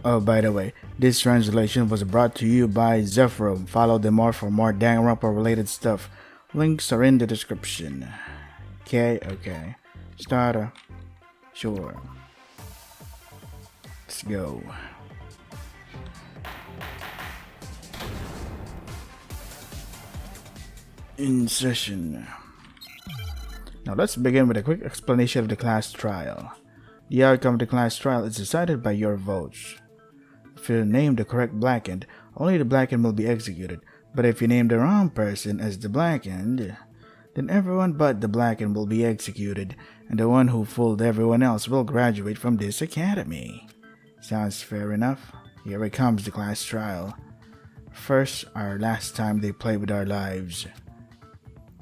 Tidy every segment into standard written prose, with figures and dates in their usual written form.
Oh, by the way, this translation was brought to you by Zephyrum. Follow them more for more Danganronpa related stuff. Links are in the description. Okay. Starter. Sure. Let's go. In session. Now let's begin with a quick explanation of the class trial. The outcome of the class trial is decided by your votes. If you name the correct blackened, only the blackened will be executed. But if you name the wrong person as the blackened, then everyone but the blackened will be executed, and the one who fooled everyone else will graduate from this academy. Sounds fair enough? Here it comes, the class trial. First, our last time they played with our lives.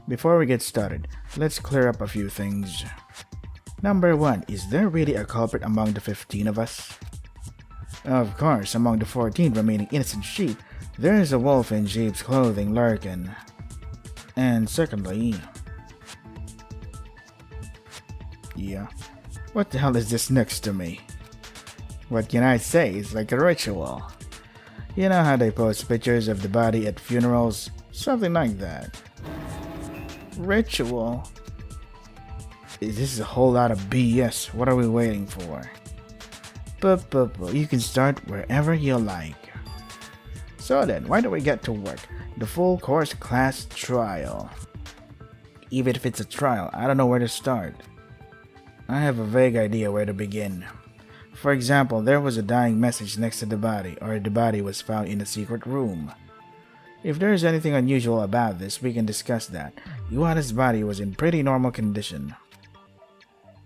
Before we get started, let's clear up a few things. Number 1, is there really a culprit among the 15 of us? Of course, among the 14 remaining innocent sheep, there is a wolf in sheep's clothing lurking. And secondly... Yeah, what the hell is this next to me? What can I say? It's like a ritual. You know how they post pictures of the body at funerals? Something like that. Ritual? This is a whole lot of BS. What are we waiting for? But you can start wherever you like. So then, why don't we get to work? The full course class trial. Even if it's a trial, I don't know where to start. I have a vague idea where to begin. For example, there was a dying message next to the body, or the body was found in a secret room. If there is anything unusual about this, we can discuss that. Iwata's body was in pretty normal condition.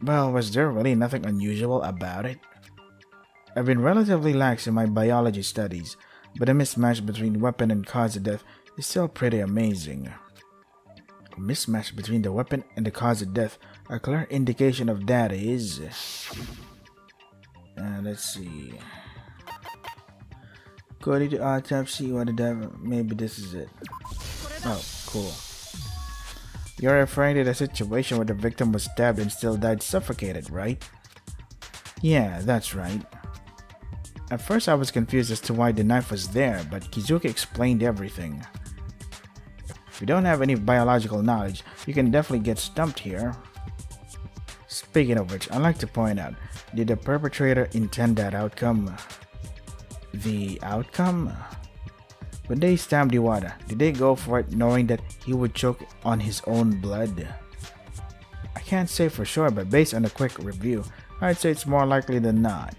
Well, was there really nothing unusual about it? I've been relatively lax in my biology studies, but a mismatch between weapon and cause of death is still pretty amazing. A mismatch between the weapon and the cause of death, a clear indication of that is... let's see... According to autopsy, what the devil... Maybe this is it. Oh, cool. You're referring to the situation where the victim was stabbed and still died suffocated, right? Yeah, that's right. At first I was confused as to why the knife was there, but Kizuki explained everything. If you don't have any biological knowledge, you can definitely get stumped here. Speaking of which, I'd like to point out, did the perpetrator intend that outcome? The outcome? When they stabbed Iwata, did they go for it knowing that he would choke on his own blood? I can't say for sure, but based on a quick review, I'd say it's more likely than not.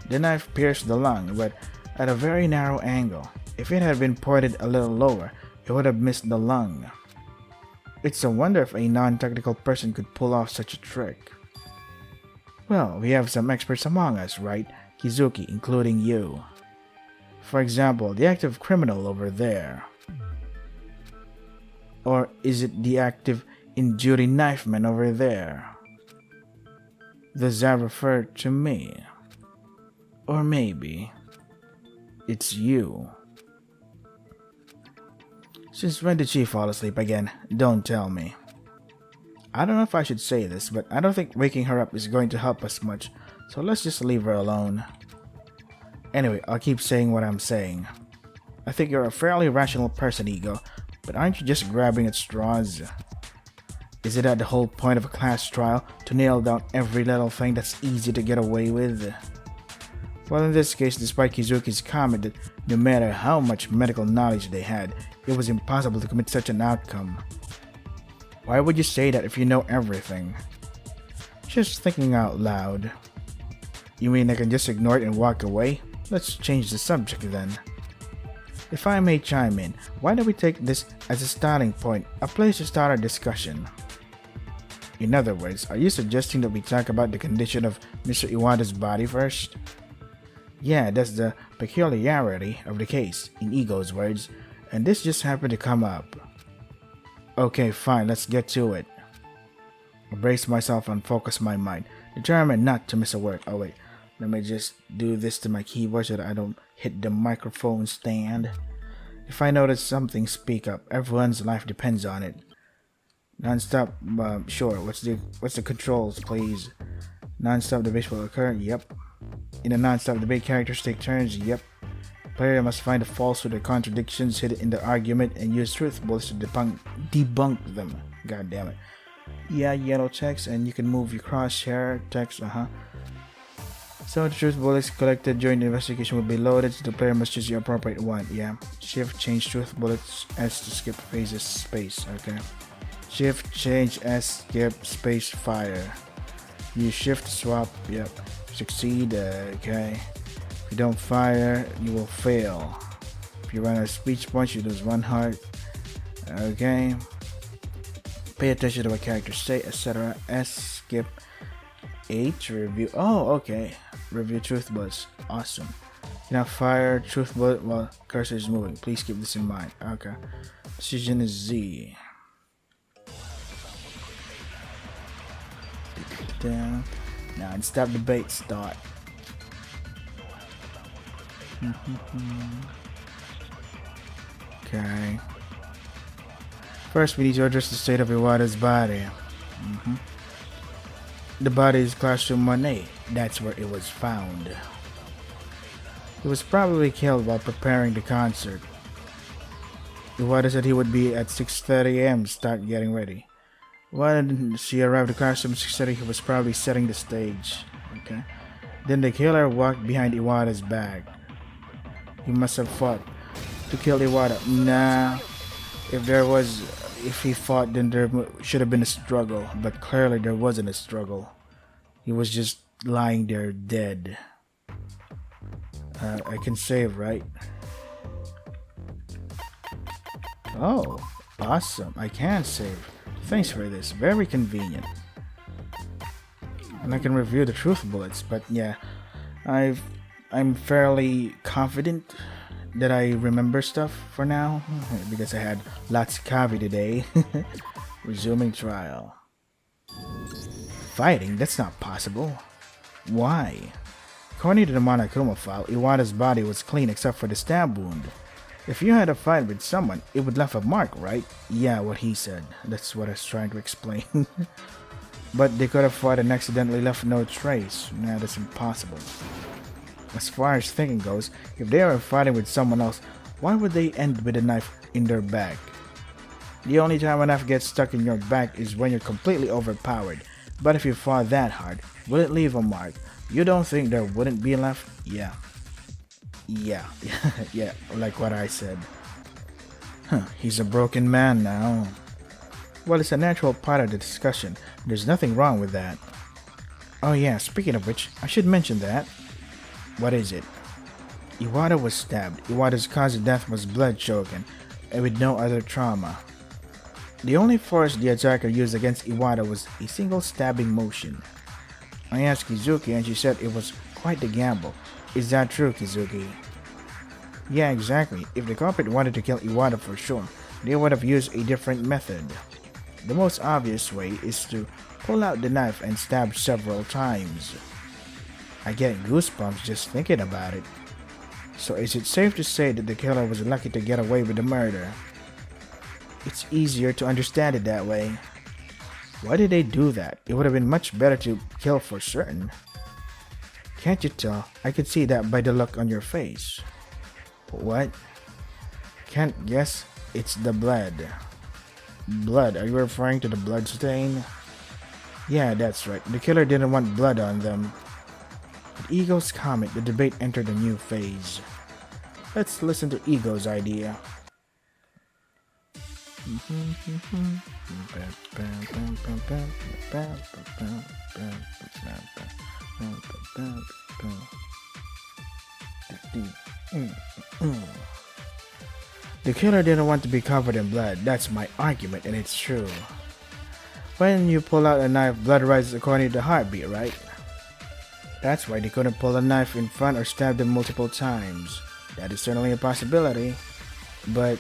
The knife pierced the lung, but at a very narrow angle. If it had been pointed a little lower, it would have missed the lung. It's a wonder if a non-technical person could pull off such a trick. Well, we have some experts among us, right? Kizuki, including you. For example, the active criminal over there. Or is it the active in-duty knifeman over there? Does that refer to me? Or maybe it's you. Since when did she fall asleep again? Don't tell me. I don't know if I should say this, but I don't think waking her up is going to help us much, so let's just leave her alone. Anyway, I'll keep saying what I'm saying. I think you're a fairly rational person, Ego, but aren't you just grabbing at straws? Is it at the whole point of a class trial to nail down every little thing that's easy to get away with? Well, in this case, despite Kizuki's comment that no matter how much medical knowledge they had, it was impossible to commit such an outcome. Why would you say that if you know everything? Just thinking out loud. You mean I can just ignore it and walk away? Let's change the subject then. If I may chime in, why don't we take this as a starting point, a place to start our discussion? In other words, are you suggesting that we talk about the condition of Mr. Iwata's body first? Yeah, that's the peculiarity of the case, in Ego's words, and this just happened to come up. Okay, fine, let's get to it. I brace myself and focus my mind, determined not to miss a word. Oh wait, let me just do this to my keyboard so that I don't hit the microphone stand. If I notice something, speak up. Everyone's life depends on it. Non-stop, sure, what's the controls, please? Non-stop debates will occur. Yep. In a non-stop debate, characters take turns. Yep. Player must find the falsehood or contradictions hidden in the argument and use truth bullets to debunk them. God damn it. Yeah, yellow text, and you can move your crosshair text. So the truth bullets collected during the investigation will be loaded, so the player must choose the appropriate one. Yeah. Shift change truth bullets S to skip phases space. Okay. Shift change S skip space fire. You shift swap. Yep. Succeed. Okay. If you don't fire, you will fail. If you run out of speech points, you lose 1 heart. Okay. Pay attention to what characters say, etc. S skip 8 review. Oh, okay. Review truth bullets. Awesome. You now fire truth bullet while cursor is moving. Please keep this in mind. Okay. Decision is Z. Down. Now and stop debate start. Okay. First, we need to address the state of Iwata's body. The body is classroom 1A. That's where it was found. He was probably killed while preparing the concert. Iwata said he would be at 6:30 a.m. to start getting ready. When she arrived at classroom 6:30, he was probably setting the stage. Okay. Then the killer walked behind Iwata's back. He must have fought to kill Iwata. Nah. If he fought, then there should have been a struggle. But clearly there wasn't a struggle. He was just lying there dead. I can save, right? Oh, awesome. I can save. Thanks for this. Very convenient. And I can review the truth bullets, but yeah, I'm fairly confident that I remember stuff for now because I had lots of coffee today. Resuming trial. Fighting? That's not possible. Why? According to the Monokuma file, Iwata's body was clean except for the stab wound. If you had a fight with someone, it would leave a mark, right? Yeah, what he said. That's what I was trying to explain. But they could have fought and accidentally left no trace. Nah, that's impossible. As far as thinking goes, if they were fighting with someone else, why would they end with a knife in their back? The only time a knife gets stuck in your back is when you're completely overpowered. But if you fought that hard, will it leave a mark? You don't think there wouldn't be left? Yeah. Yeah, like what I said. He's a broken man now. Well, it's a natural part of the discussion. There's nothing wrong with that. Oh yeah, speaking of which, I should mention that. What is it? Iwata was stabbed. Iwata's cause of death was blood choking, and with no other trauma. The only force the attacker used against Iwata was a single stabbing motion. I asked Kizuki and she said it was quite the gamble. Is that true, Kizuki? Yeah, exactly. If the culprit wanted to kill Iwata for sure, they would have used a different method. The most obvious way is to pull out the knife and stab several times. I get goosebumps just thinking about it. So is it safe to say that the killer was lucky to get away with the murder? It's easier to understand it that way. Why did they do that? It would have been much better to kill for certain. Can't you tell? I can see that by the look on your face. What? Can't guess. It's the blood. Blood? Are you referring to the blood stain? Yeah, that's right. The killer didn't want blood on them. At Ego's comment, the debate entered a new phase. Let's listen to Ego's idea. The killer didn't want to be covered in blood. That's my argument, and it's true. When you pull out a knife, blood rises according to the heartbeat, right? That's why they couldn't pull a knife in front or stab them multiple times. That is certainly a possibility, but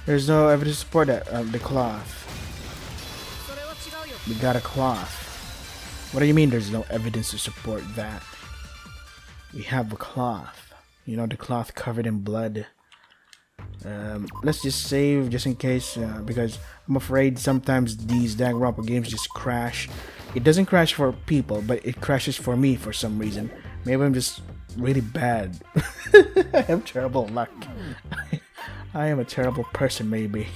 there's no evidence to support that. The cloth. We got a cloth. What do you mean there's no evidence to support that? We have a cloth. You know, the cloth covered in blood. Let's just save just in case, because I'm afraid sometimes these Danganronpa games just crash It doesn't crash for people, but it crashes for me for some reason. Maybe I'm just really bad. I have terrible luck. I am a terrible person, maybe.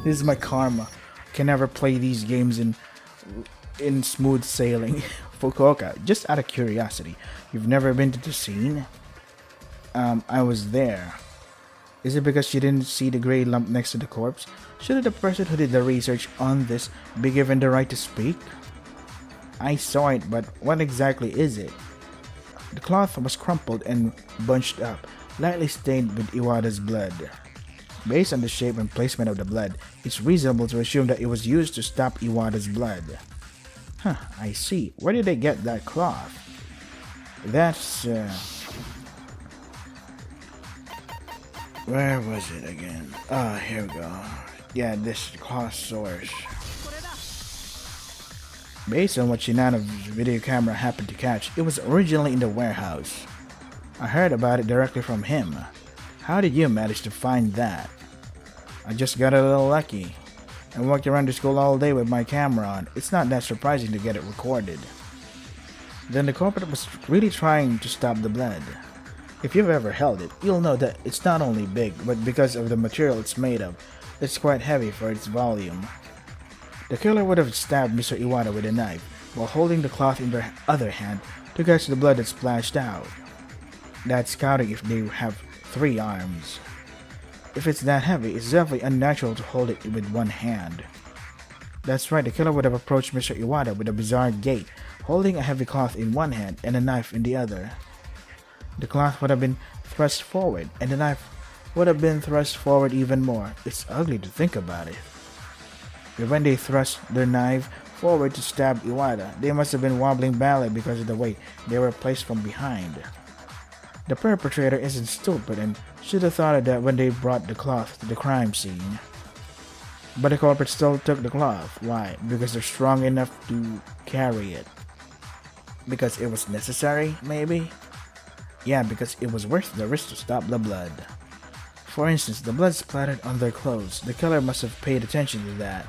This is my karma. Can never play these games in smooth sailing. Fukuoka, just out of curiosity, you've never been to the scene? I was there. Is it because you didn't see the gray lump next to the corpse? Shouldn't the person who did the research on this be given the right to speak? I saw it, but what exactly is it? The cloth was crumpled and bunched up, lightly stained with Iwata's blood. Based on the shape and placement of the blood, it's reasonable to assume that it was used to stop Iwata's blood. Huh, I see. Where did they get that cloth? That's, where was it again? Ah, here we go. Yeah, this cloth source. Based on what Shinano's video camera happened to catch, it was originally in the warehouse. I heard about it directly from him. How did you manage to find that? I just got a little lucky. I walked around the school all day with my camera on. It's not that surprising to get it recorded. Then the culprit was really trying to stop the blood. If you've ever held it, you'll know that it's not only big, but because of the material it's made of, it's quite heavy for its volume. The killer would have stabbed Mr. Iwata with a knife, while holding the cloth in their other hand to catch the blood that splashed out. That's counting if they have 3 arms. If it's that heavy, it's definitely unnatural to hold it with one hand. That's right, the killer would have approached Mr. Iwata with a bizarre gait, holding a heavy cloth in one hand and a knife in the other. The cloth would have been thrust forward, and the knife would have been thrust forward even more. It's ugly to think about it. But when they thrust their knife forward to stab Iwata, they must have been wobbling badly because of the way they were placed from behind. The perpetrator isn't stupid and should have thought of that when they brought the cloth to the crime scene. But the culprit still took the cloth. Why? Because they're strong enough to carry it. Because it was necessary, maybe? Yeah, because it was worth the risk to stop the blood. For instance, the blood splattered on their clothes. The killer must have paid attention to that.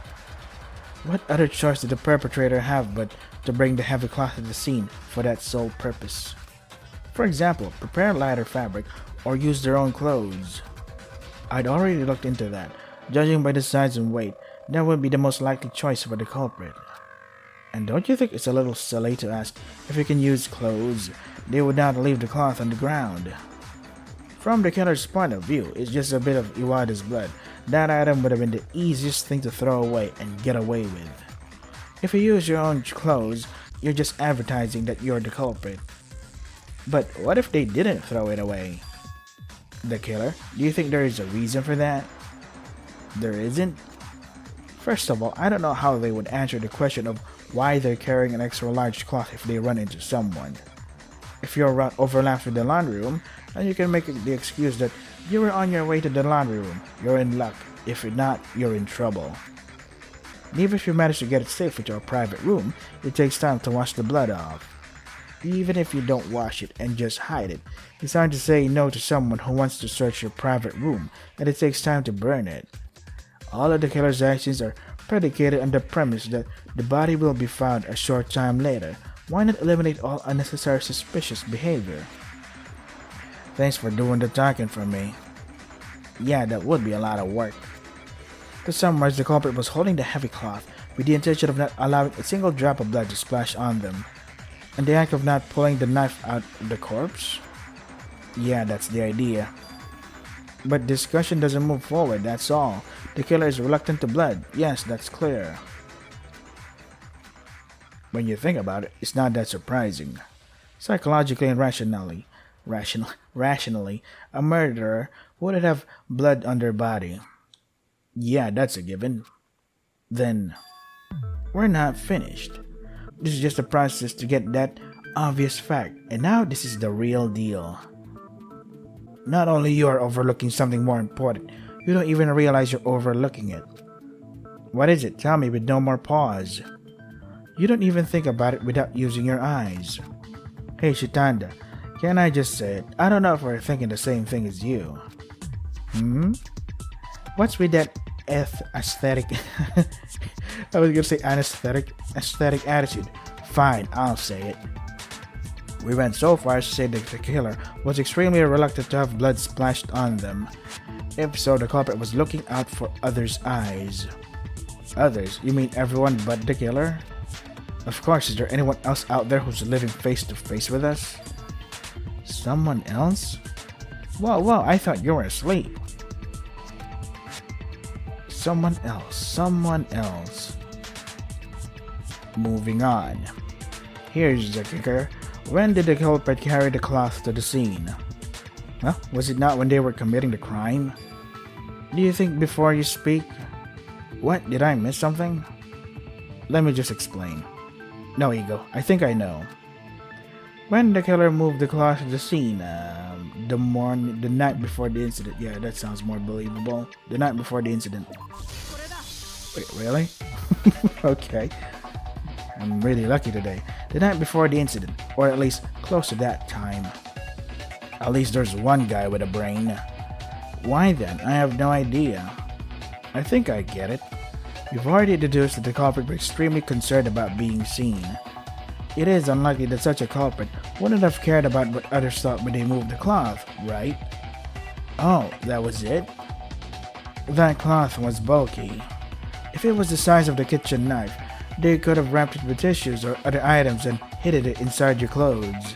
What other choice did the perpetrator have but to bring the heavy cloth to the scene for that sole purpose? For example, prepare lighter fabric or use their own clothes. I'd already looked into that. Judging by the size and weight, that would be the most likely choice for the culprit. And don't you think it's a little silly to ask if you can use clothes? They would not leave the cloth on the ground. From the killer's point of view, it's just a bit of Iwata's blood. That item would have been the easiest thing to throw away and get away with. If you use your own clothes, you're just advertising that you're the culprit. But what if they didn't throw it away? The killer? Do you think there is a reason for that? There isn't? First of all, I don't know how they would answer the question of why they're carrying an extra large cloth if they run into someone. If you're overlapped with the laundry room, then you can make the excuse that you were on your way to the laundry room. You're in luck. If you're not, you're in trouble. And even if you manage to get it safely to a private room, it takes time to wash the blood off. Even if you don't wash it and just hide it, it's hard to say no to someone who wants to search your private room, and it takes time to burn it. All of the killer's actions are predicated on the premise that the body will be found a short time later. Why not eliminate all unnecessary suspicious behavior? Thanks for doing the talking for me. Yeah, that would be a lot of work. To summarize, the culprit was holding the heavy cloth with the intention of not allowing a single drop of blood to splash on them. And the act of not pulling the knife out of the corpse? Yeah, that's the idea. But discussion doesn't move forward, that's all. The killer is reluctant to blood. Yes, that's clear. When you think about it, it's not that surprising. Psychologically and rationally, a murderer wouldn't have blood on their body. Yeah, that's a given. Then, we're not finished. This is just a process to get that obvious fact, and now this is the real deal. Not only you are overlooking something more important, you don't even realize you're overlooking it. What is it? Tell me with no more pause. You don't even think about it without using your eyes. Hey Shitanda, can I just say it? I don't know if we're thinking the same thing as you. What's with that aesthetic. I was gonna say aesthetic attitude. Fine, I'll say it. We went so far as to say that the killer was extremely reluctant to have blood splashed on them. If so, the culprit was looking out for others' eyes. Others? You mean everyone but the killer? Of course, is there anyone else out there who's living face to face with us? Someone else? Whoa, I thought you were asleep. Someone else. Moving on. Here's the kicker. When did the culprit carry the cloth to the scene? Well, was it not when they were committing the crime? Do you think before you speak? What, did I miss something? Let me just explain. No ego, I think I know. When the killer moved the cloth to the scene, the night before the incident. Yeah, that sounds more believable. The night before the incident. Wait, really? Okay. I'm really lucky today. The night before the incident, or at least close to that time. At least there's one guy with a brain. Why then? I have no idea. I think I get it. You've already deduced that the culprit was extremely concerned about being seen. It is unlikely that such a culprit wouldn't have cared about what others thought when they moved the cloth, right? Oh, that was it? That cloth was bulky. If it was the size of the kitchen knife, they could have wrapped it with tissues or other items and hidden it inside your clothes.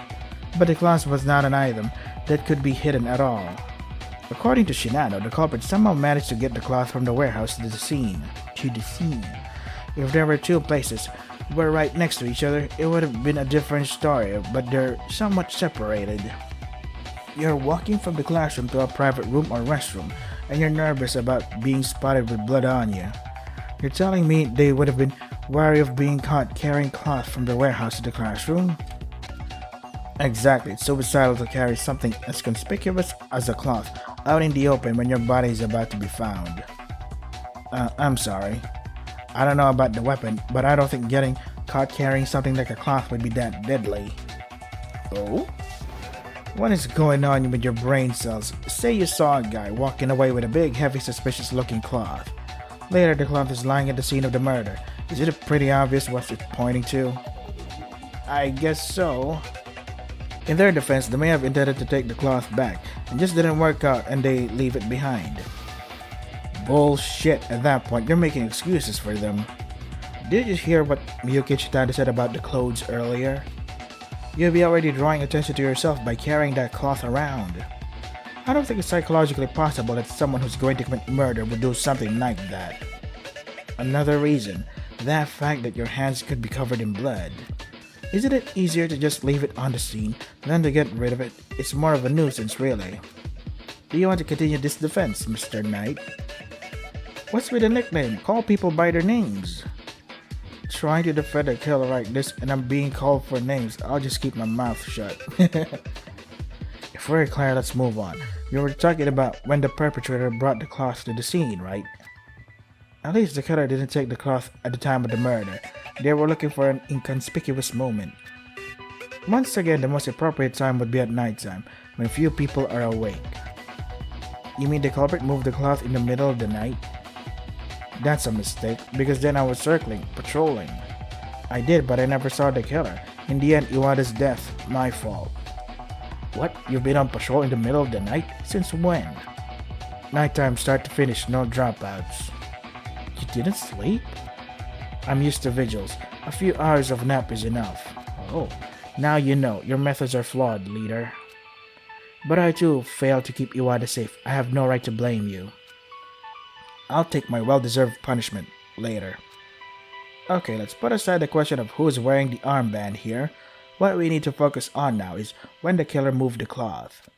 But the cloth was not an item that could be hidden at all. According to Shinano, the culprit somehow managed to get the cloth from the warehouse to the scene. If there were two places were right next to each other, it would have been a different story, but they're somewhat separated. You're walking from the classroom to a private room or restroom, and you're nervous about being spotted with blood on you. You're telling me they would have been wary of being caught carrying cloth from the warehouse to the classroom? Exactly, it's suicidal to carry something as conspicuous as a cloth out in the open when your body is about to be found. I'm sorry. I don't know about the weapon, but I don't think getting caught carrying something like a cloth would be that deadly. Oh? What is going on with your brain cells? Say you saw a guy walking away with a big, heavy, suspicious looking cloth. Later, the cloth is lying at the scene of the murder. Is it pretty obvious what it's pointing to? I guess so. In their defense, they may have intended to take the cloth back, and just didn't work out and they leave it behind. Bullshit, at that point, you're making excuses for them. Did you hear what Miyuki Chitara said about the clothes earlier? You'll be already drawing attention to yourself by carrying that cloth around. I don't think it's psychologically possible that someone who's going to commit murder would do something like that. Another reason, that fact that your hands could be covered in blood. Isn't it easier to just leave it on the scene than to get rid of it? It's more of a nuisance, really. Do you want to continue this defense, Mr. Knight? What's with the nickname? Call people by their names. Trying to defend a killer like this and I'm being called for names, I'll just keep my mouth shut. If we're clear, let's move on. You were talking about when the perpetrator brought the cloth to the scene, right? At least the killer didn't take the cloth at the time of the murder. They were looking for an inconspicuous moment. Once again, the most appropriate time would be at nighttime, when few people are awake. You mean the culprit moved the cloth in the middle of the night? That's a mistake, because then I was circling, patrolling. I did, but I never saw the killer. In the end, Iwata's death, my fault. What? You've been on patrol in the middle of the night? Since when? Nighttime start to finish, no dropouts. You didn't sleep? I'm used to vigils. A few hours of nap is enough. Oh, now you know. Your methods are flawed, leader. But I too failed to keep Iwata safe. I have no right to blame you. I'll take my well-deserved punishment later. Okay, let's put aside the question of who's wearing the armband here. What we need to focus on now is when the killer moved the cloth.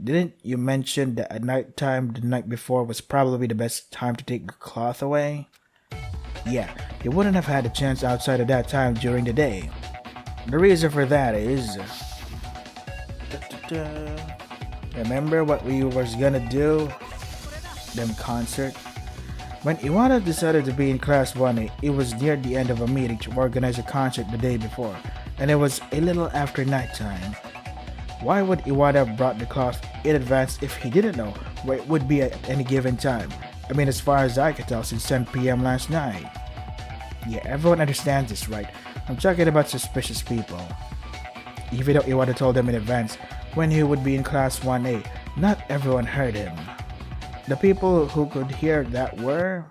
Didn't you mention that at night time the night before was probably the best time to take the cloth away? Yeah, they wouldn't have had a chance outside of that time during the day. The reason for that is... Remember what we was gonna do? Them concert? When Iwata decided to be in class 1A, it was near the end of a meeting to organize a concert the day before, and it was a little after nighttime. Why would Iwata have brought the cloth in advance if he didn't know where it would be at any given time? I mean, as far as I can tell, since 10 p.m. last night. Yeah, everyone understands this, right? I'm talking about suspicious people. Even though Iwata told them in advance when he would be in class 1A, not everyone heard him. The people who could hear that were...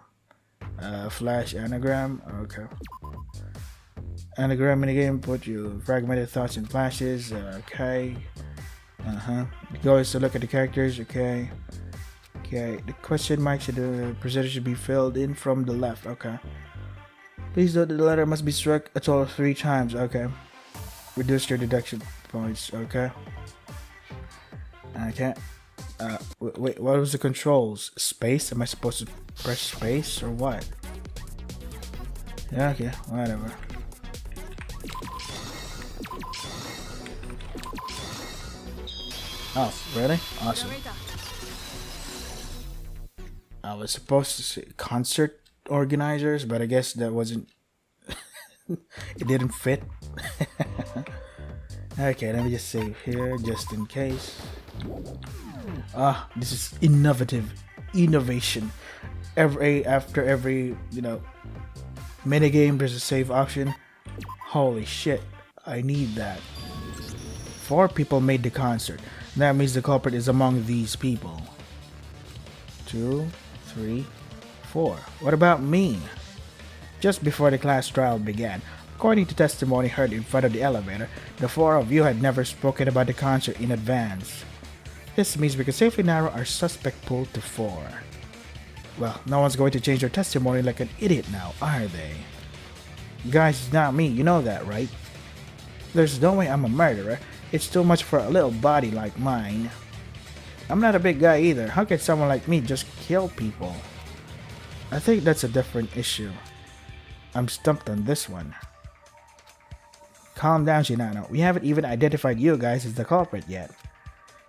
flash anagram, okay. Anagram minigame, put your fragmented thoughts in flashes, okay. Go is to look at the characters, okay. Okay, the question mark should, percentage should be filled in from the left, okay. Please note that the letter must be struck a total of 3 times, okay. Reduce your deduction points, okay. Okay. Wait, what was the controls? Space? Am I supposed to press space or what? Yeah, okay, whatever. Oh, really? Awesome. I was supposed to say concert organizers, but I guess that wasn't... it didn't fit. Okay, let me just save here, just in case. This is innovation. After every, minigame, there's a save option. Holy shit, I need that. 4 people made the concert. That means the culprit is among these people. 2, 3, 4. What about me? Just before the class trial began, according to testimony heard in front of the elevator, the 4 of you had never spoken about the concert in advance. This means we can safely narrow our suspect pool to 4. Well, no one's going to change their testimony like an idiot now, are they? Guys, it's not me, you know that, right? There's no way I'm a murderer. It's too much for a little body like mine. I'm not a big guy either. How can someone like me just kill people? I think that's a different issue. I'm stumped on this one. Calm down, Shinano. We haven't even identified you guys as the culprit yet.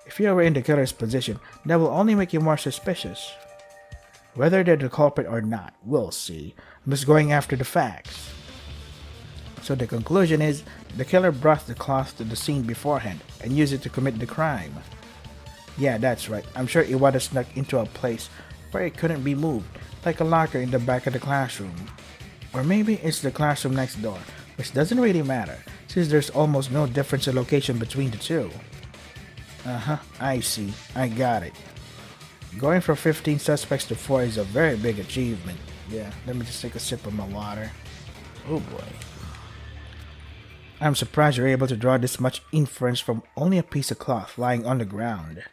If you were in the killer's position, that will only make you more suspicious. Whether they're the culprit or not, we'll see. I'm just going after the facts. So the conclusion is, the killer brought the cloth to the scene beforehand and used it to commit the crime. Yeah, that's right. I'm sure Iwata snuck into a place where it couldn't be moved, like a locker in the back of the classroom. Or maybe it's the classroom next door, which doesn't really matter, since there's almost no difference in location between the two. I see. I got it. Going from 15 suspects to 4 is a very big achievement. Yeah, let me just take a sip of my water. Oh boy. I'm surprised you're able to draw this much inference from only a piece of cloth lying on the ground.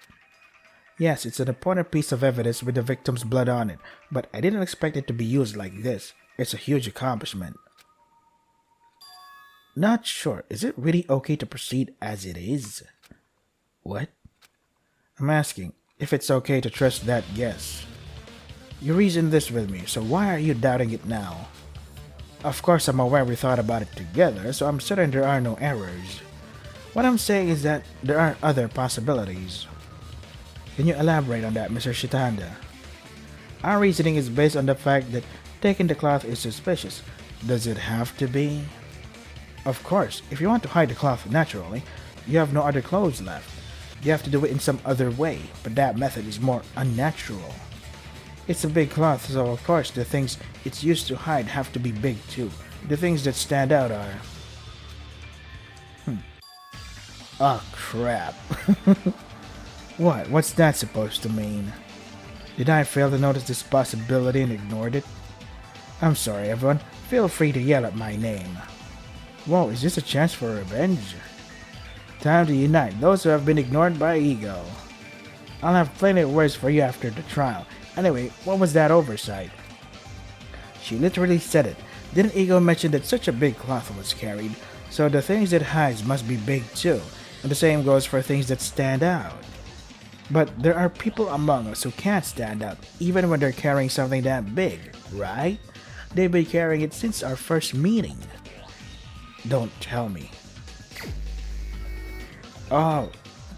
Yes, it's an important piece of evidence with the victim's blood on it, but I didn't expect it to be used like this. It's a huge accomplishment. Not sure. Is it really okay to proceed as it is? What? I'm asking if it's okay to trust that guess. You reasoned this with me, so why are you doubting it now? Of course, I'm aware we thought about it together, so I'm certain there are no errors. What I'm saying is that there are other possibilities. Can you elaborate on that, Mr. Shitanda? Our reasoning is based on the fact that taking the cloth is suspicious. Does it have to be? Of course, if you want to hide the cloth naturally, you have no other clothes left. You have to do it in some other way, but that method is more unnatural. It's a big cloth, so of course the things it's used to hide have to be big too. The things that stand out are... Oh crap. What? What's that supposed to mean? Did I fail to notice this possibility and ignored it? I'm sorry everyone, feel free to yell at my name. Whoa, is this a chance for revenge? Time to unite those who have been ignored by ego. I'll have plenty of words for you after the trial. Anyway, what was that oversight? She literally said it. Didn't Ego mention that such a big cloth was carried? So the things it hides must be big too. And the same goes for things that stand out. But there are people among us who can't stand out, even when they're carrying something that big, right? They've been carrying it since our first meeting. Don't tell me. Oh,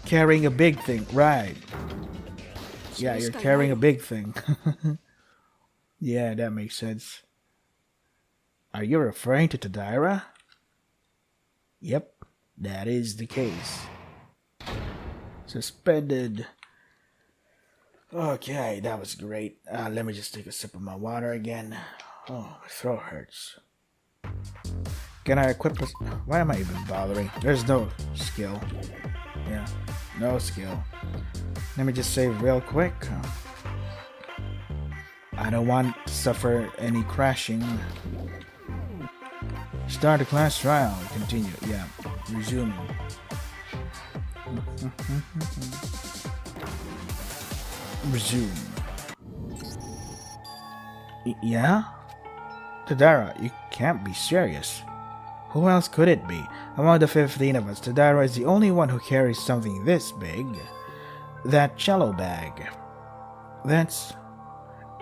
carrying a big thing, right. Yeah, you're carrying a big thing. Yeah, that makes sense. Are you referring to Tadaira? Yep, that is the case. Suspended. Okay, that was great. Let me just take a sip of my water again. Oh, my throat hurts. Can I equip this? Why am I even bothering? There's no skill. Yeah, no skill. Let me just save real quick. I don't want to suffer any crashing. Start a class trial. Continue. Yeah. Resuming. Resume. Yeah? Tadara, you can't be serious. Who else could it be? Among the 15 of us, Tadara is the only one who carries something this big. That cello bag. That's...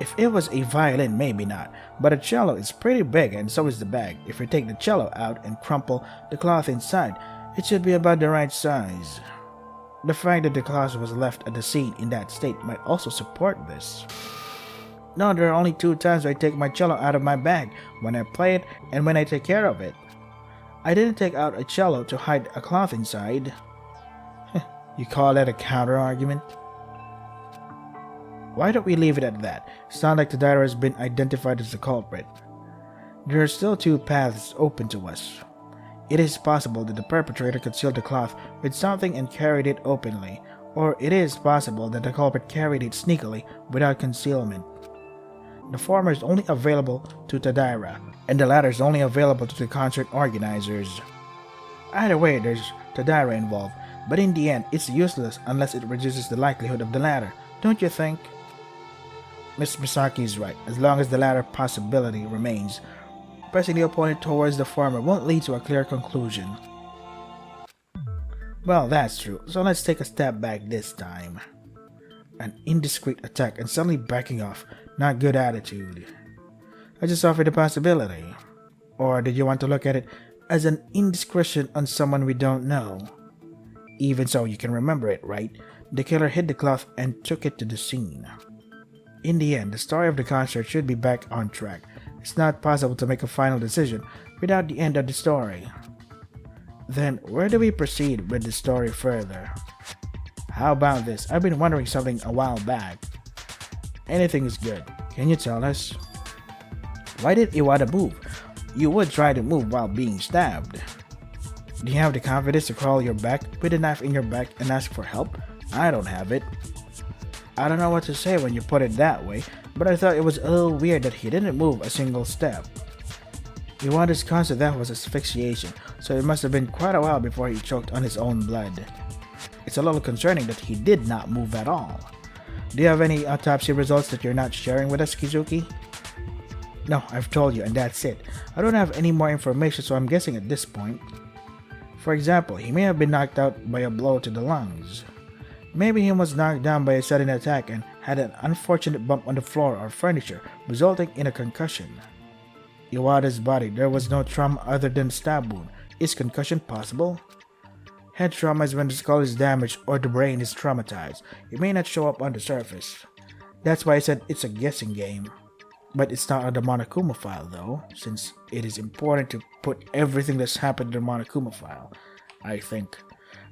If it was a violin, maybe not. But a cello is pretty big and so is the bag. If you take the cello out and crumple the cloth inside, it should be about the right size. The fact that the cloth was left at the scene in that state might also support this. No, there are only 2 times I take my cello out of my bag, when I play it and when I take care of it. I didn't take out a cello to hide a cloth inside. You call that a counter-argument? Why don't we leave it at that? It's not like Tadara has been identified as the culprit. There are still 2 paths open to us. It is possible that the perpetrator concealed the cloth with something and carried it openly, or it is possible that the culprit carried it sneakily without concealment. The former is only available to Tadara, and the latter is only available to the concert organizers. Either way, there's Tadara involved, but in the end, it's useless unless it reduces the likelihood of the latter, don't you think? Miss Misaki is right. As long as the latter possibility remains, pressing the opponent towards the former won't lead to a clear conclusion. Well, that's true, so let's take a step back this time. An indiscreet attack and suddenly backing off. Not good attitude. I just offered a possibility. Or did you want to look at it as an indiscretion on someone we don't know? Even so, you can remember it, right? The killer hid the cloth and took it to the scene. In the end, the story of the concert should be back on track. It's not possible to make a final decision without the end of the story. Then, where do we proceed with the story further? How about this? I've been wondering something a while back. Anything is good. Can you tell us? Why did Iwata move? You would try to move while being stabbed. Do you have the confidence to crawl your back with a knife in your back and ask for help? I don't have it. I don't know what to say when you put it that way, but I thought it was a little weird that he didn't move a single step. Iwata's cause of death was asphyxiation, so it must have been quite a while before he choked on his own blood. It's a little concerning that he did not move at all. Do you have any autopsy results that you're not sharing with us, Kizuki? No, I've told you, and that's it. I don't have any more information, so I'm guessing at this point. For example, he may have been knocked out by a blow to the lungs. Maybe he was knocked down by a sudden attack and had an unfortunate bump on the floor or furniture, resulting in a concussion. Iwata's body, there was no trauma other than stab wound. Is concussion possible? Head trauma is when the skull is damaged or the brain is traumatized. It may not show up on the surface. That's why I said it's a guessing game. But it's not on the Monokuma file though, since it is important to put everything that's happened in the Monokuma file, I think.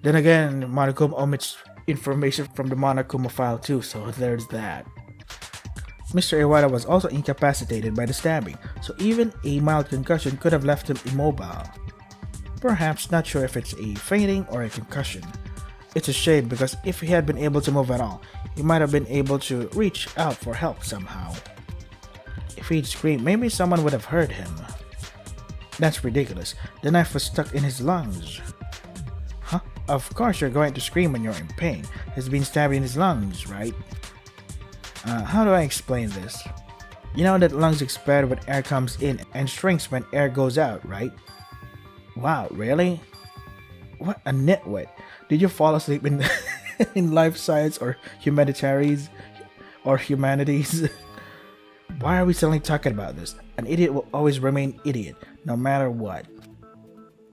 Then again, Monokuma omits information from the Monokuma file too, so there's that. Mr. Iwata was also incapacitated by the stabbing, so even a mild concussion could have left him immobile. Perhaps not sure if it's a fainting or a concussion. It's a shame because if he had been able to move at all, he might have been able to reach out for help somehow. If he'd screamed, maybe someone would have heard him. That's ridiculous. The knife was stuck in his lungs. Huh? Of course you're going to scream when you're in pain. He's been stabbed in his lungs, right? How do I explain this? You know that lungs expand when air comes in and shrinks when air goes out, right? Wow, really? What a nitwit. Did you fall asleep in in life science or humanities? Why are we suddenly talking about this? An idiot will always remain idiot, no matter what.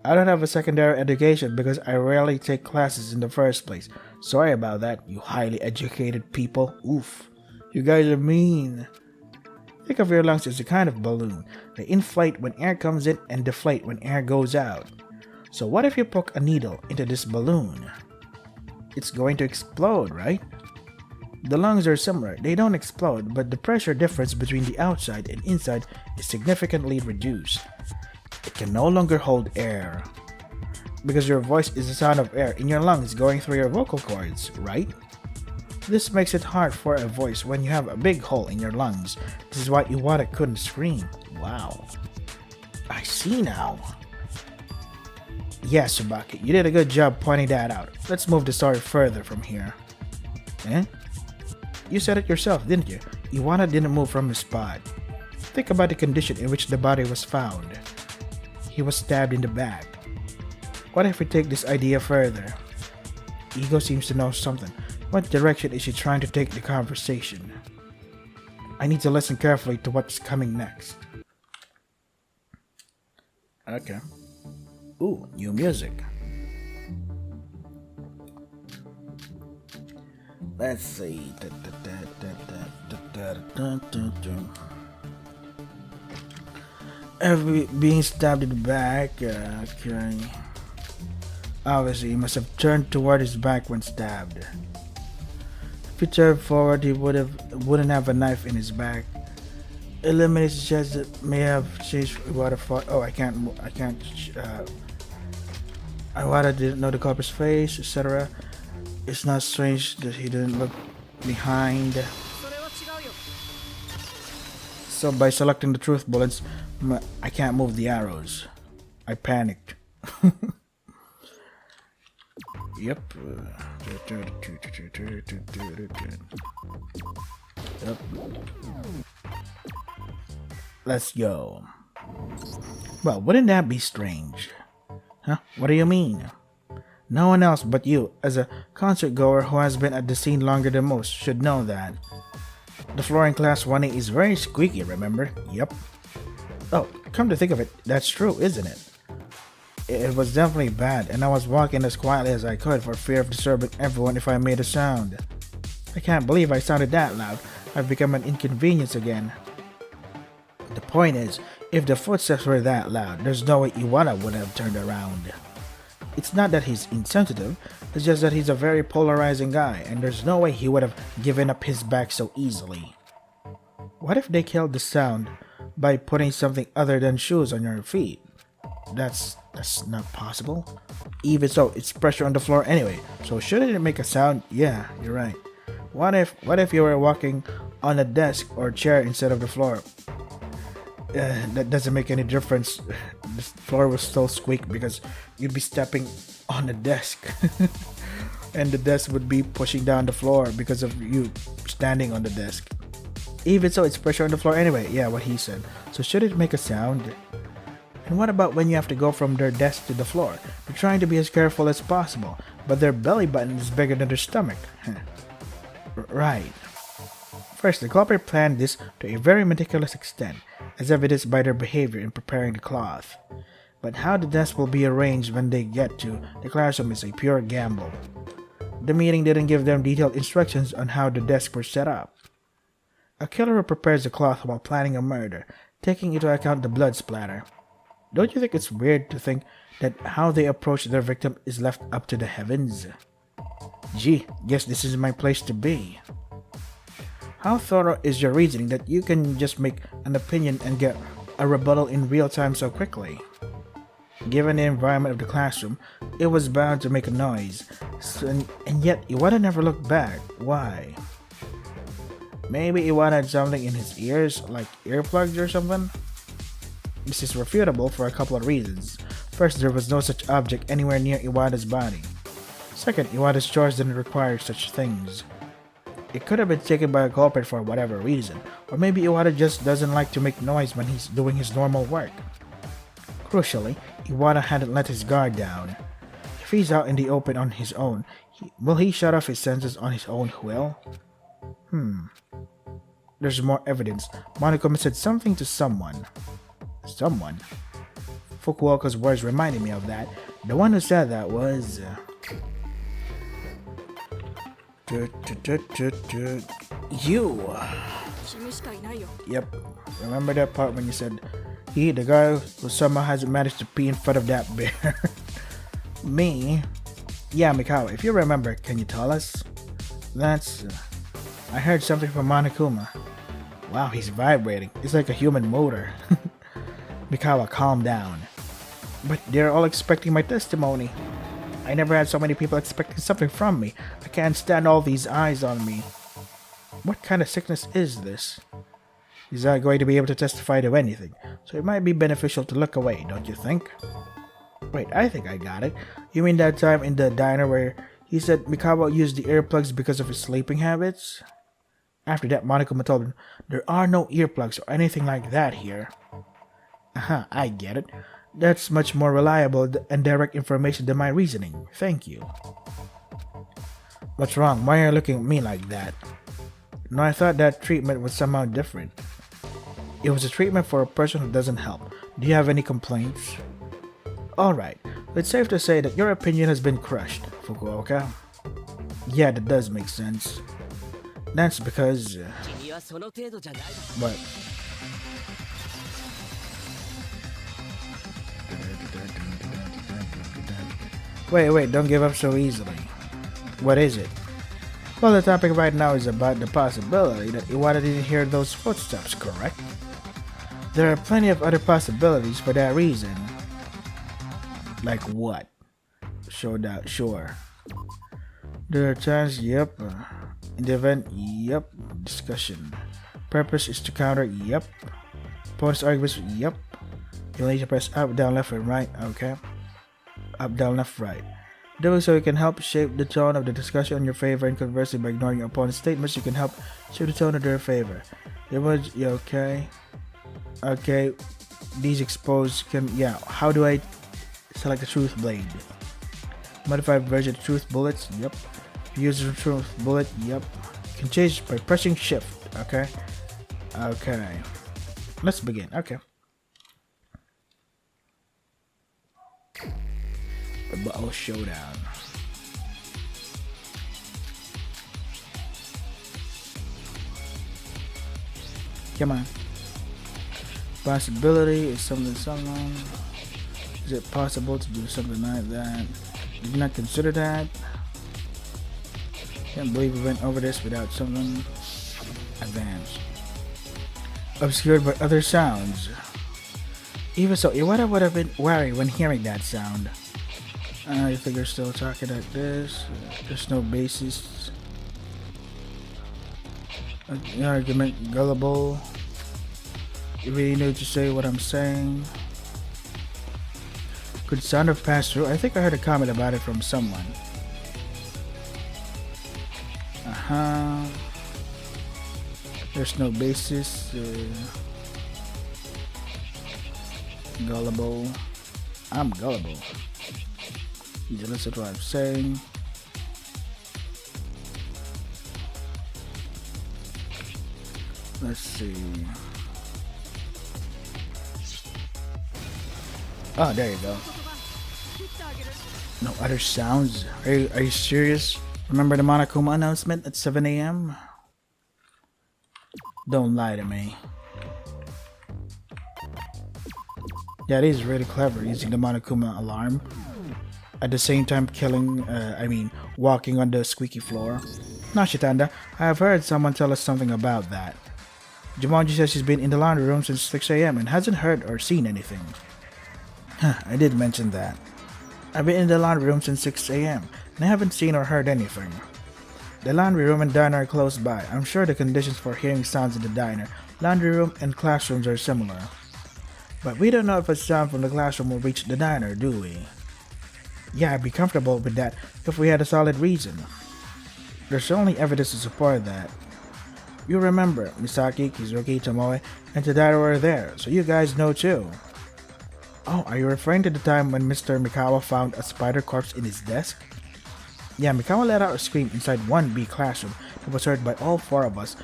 I don't have a secondary education because I rarely take classes in the first place. Sorry about that, you highly educated people. Oof. You guys are mean. Think of your lungs as a kind of balloon. They inflate when air comes in and deflate when air goes out. So what if you poke a needle into this balloon? It's going to explode, right? The lungs are similar, they don't explode, but the pressure difference between the outside and inside is significantly reduced. It can no longer hold air. Because your voice is the sound of air in your lungs going through your vocal cords, right? This makes it hard for a voice when you have a big hole in your lungs. This is why Iwata couldn't scream. Wow. I see now. Yes, Tsubaki, you did a good job pointing that out. Let's move the story further from here. Eh? You said it yourself, didn't you? Iwata didn't move from his spot. Think about the condition in which the body was found. He was stabbed in the back. What if we take this idea further? Ego seems to know something. What direction is she trying to take the conversation? I need to listen carefully to what's coming next. Okay. Ooh, new music. Let's see. Being stabbed in the back. Okay. Obviously, he must have turned toward his back when stabbed. If he turned forward, he wouldn't have a knife in his back. Eliminates the chance that may have changed Iwata fought. Oh, I can't. Iwata didn't know the culprit's face, etc. It's not strange that he didn't look behind. So by selecting the truth bullets, I can't move the arrows. I panicked. Yep. Yep. Let's go. Well, wouldn't that be strange? Huh? What do you mean? No one else but you, as a concert goer who has been at the scene longer than most, should know that. The floor in class 1A is very squeaky, remember? Yep. Oh, come to think of it, that's true, isn't it? It was definitely bad, and I was walking as quietly as I could for fear of disturbing everyone if I made a sound. I can't believe I sounded that loud. I've become an inconvenience again. The point is, if the footsteps were that loud, there's no way Iwata would have turned around. It's not that he's insensitive, it's just that he's a very polarizing guy, and there's no way he would have given up his back so easily. What if they killed the sound by putting something other than shoes on your feet? That's not possible. Even so, it's pressure on the floor anyway, so shouldn't it make a sound? Yeah, you're right. What if you were walking on a desk or chair instead of the floor? That doesn't make any difference. The floor will still squeak because you'd be stepping on the desk. And the desk would be pushing down the floor because of you standing on the desk. Even so, it's pressure on the floor anyway. Yeah, what he said. So should it make a sound? And what about when you have to go from their desk to the floor? They're trying to be as careful as possible, but their belly button is bigger than their stomach. Right. First, the culprit planned this to a very meticulous extent, as evidenced by their behavior in preparing the cloth. But how the desk will be arranged when they get to the classroom is a pure gamble. The meeting didn't give them detailed instructions on how the desks were set up. A killer prepares the cloth while planning a murder, taking into account the blood splatter. Don't you think it's weird to think that how they approach their victim is left up to the heavens? Gee, guess this is my place to be. How thorough is your reasoning that you can just make an opinion and get a rebuttal in real time so quickly? Given the environment of the classroom, it was bound to make a noise, and yet Iwata never looked back. Why? Maybe Iwata had something in his ears, like earplugs or something? This is refutable for a couple of reasons. First, there was no such object anywhere near Iwata's body. Second, Iwata's chores didn't require such things. It could have been taken by a culprit for whatever reason, or maybe Iwata just doesn't like to make noise when he's doing his normal work. Crucially, Iwata hadn't let his guard down. If he's out in the open on his own, will he shut off his senses on his own will? There's more evidence. Monokuma said something to someone. Someone? Fukuoka's words reminded me of that. The one who said that was... You! Yep. Remember that part when you said, he, the guy who somehow hasn't managed to pee in front of that bear? Me? Yeah, Mikawa, if you remember, can you tell us? That's... I heard something from Monokuma. Wow, he's vibrating. It's like a human motor. Mikawa, calm down. But they're all expecting my testimony. I never had so many people expecting something from me. I can't stand all these eyes on me. What kind of sickness is this? He's not going to be able to testify to anything, so it might be beneficial to look away, don't you think? Wait, I think I got it. You mean that time in the diner where he said Mikawa used the earplugs because of his sleeping habits? After that, Monokuma told him, there are no earplugs or anything like that here. I get it. That's much more reliable and direct information than my reasoning. Thank you. What's wrong? Why are you looking at me like that? No, I thought that treatment was somehow different. It was a treatment for a person who doesn't help. Do you have any complaints? Alright, it's safe to say that your opinion has been crushed, Fukuoka. Yeah, that does make sense. That's because... What? Wait, don't give up so easily. What is it? Well, the topic right now is about the possibility that Iwata didn't hear those footsteps, correct? There are plenty of other possibilities for that reason. Like what? Sure. There are times, yep. In the event, yep. Discussion. Purpose is to counter, yep. Opponent's arguments, yep. You'll need to press up, down, left, and right, okay? Up, down, left, right. Doing so, you can help shape the tone of the discussion in your favor, and conversely, by ignoring your opponent's statements, you can help shape the tone of their favor. The words, yeah, okay. Okay, these exposed can, yeah, how do I select the truth blade? Modified version of truth bullets, yep. Use the truth bullet, yep. Can change by pressing shift, okay? Okay. Let's begin, okay. The Battle Showdown. Come on. Possibility is something. Is it possible to do something like that? Did you not consider that? Can't believe we went over this without something advanced. Obscured by other sounds. Even so, Iwata would have been worried when hearing that sound. I think they're still talking like this. There's no basis. The argument gullible. You really need to say what I'm saying. Could sound have passed through? I think I heard a comment about it from someone. There's no basis. Gullible. I'm gullible. You listen to what I'm saying. Let's see. Oh, there you go. No other sounds. Are you serious? Remember the Monokuma announcement at 7 AM? Don't lie to me. Yeah, it is really clever using the Monokuma alarm. At the same time walking on the squeaky floor. Now, Shitanda, I have heard someone tell us something about that. Jumonji says she's been in the laundry room since 6 AM and hasn't heard or seen anything. I did mention that. I've been in the laundry room since 6 AM and I haven't seen or heard anything. The laundry room and diner are close by. I'm sure the conditions for hearing sounds in the diner, laundry room, and classrooms are similar. But we don't know if a sound from the classroom will reach the diner, do we? Yeah, I'd be comfortable with that if we had a solid reason. There's only evidence to support that. You remember, Misaki, Kizuki, Tomoe, and Tadaro were there, so you guys know too. Oh, are you referring to the time when Mr. Mikawa found a spider corpse in his desk? Yeah, Mikawa let out a scream inside 1B classroom that was heard by all 4 of us,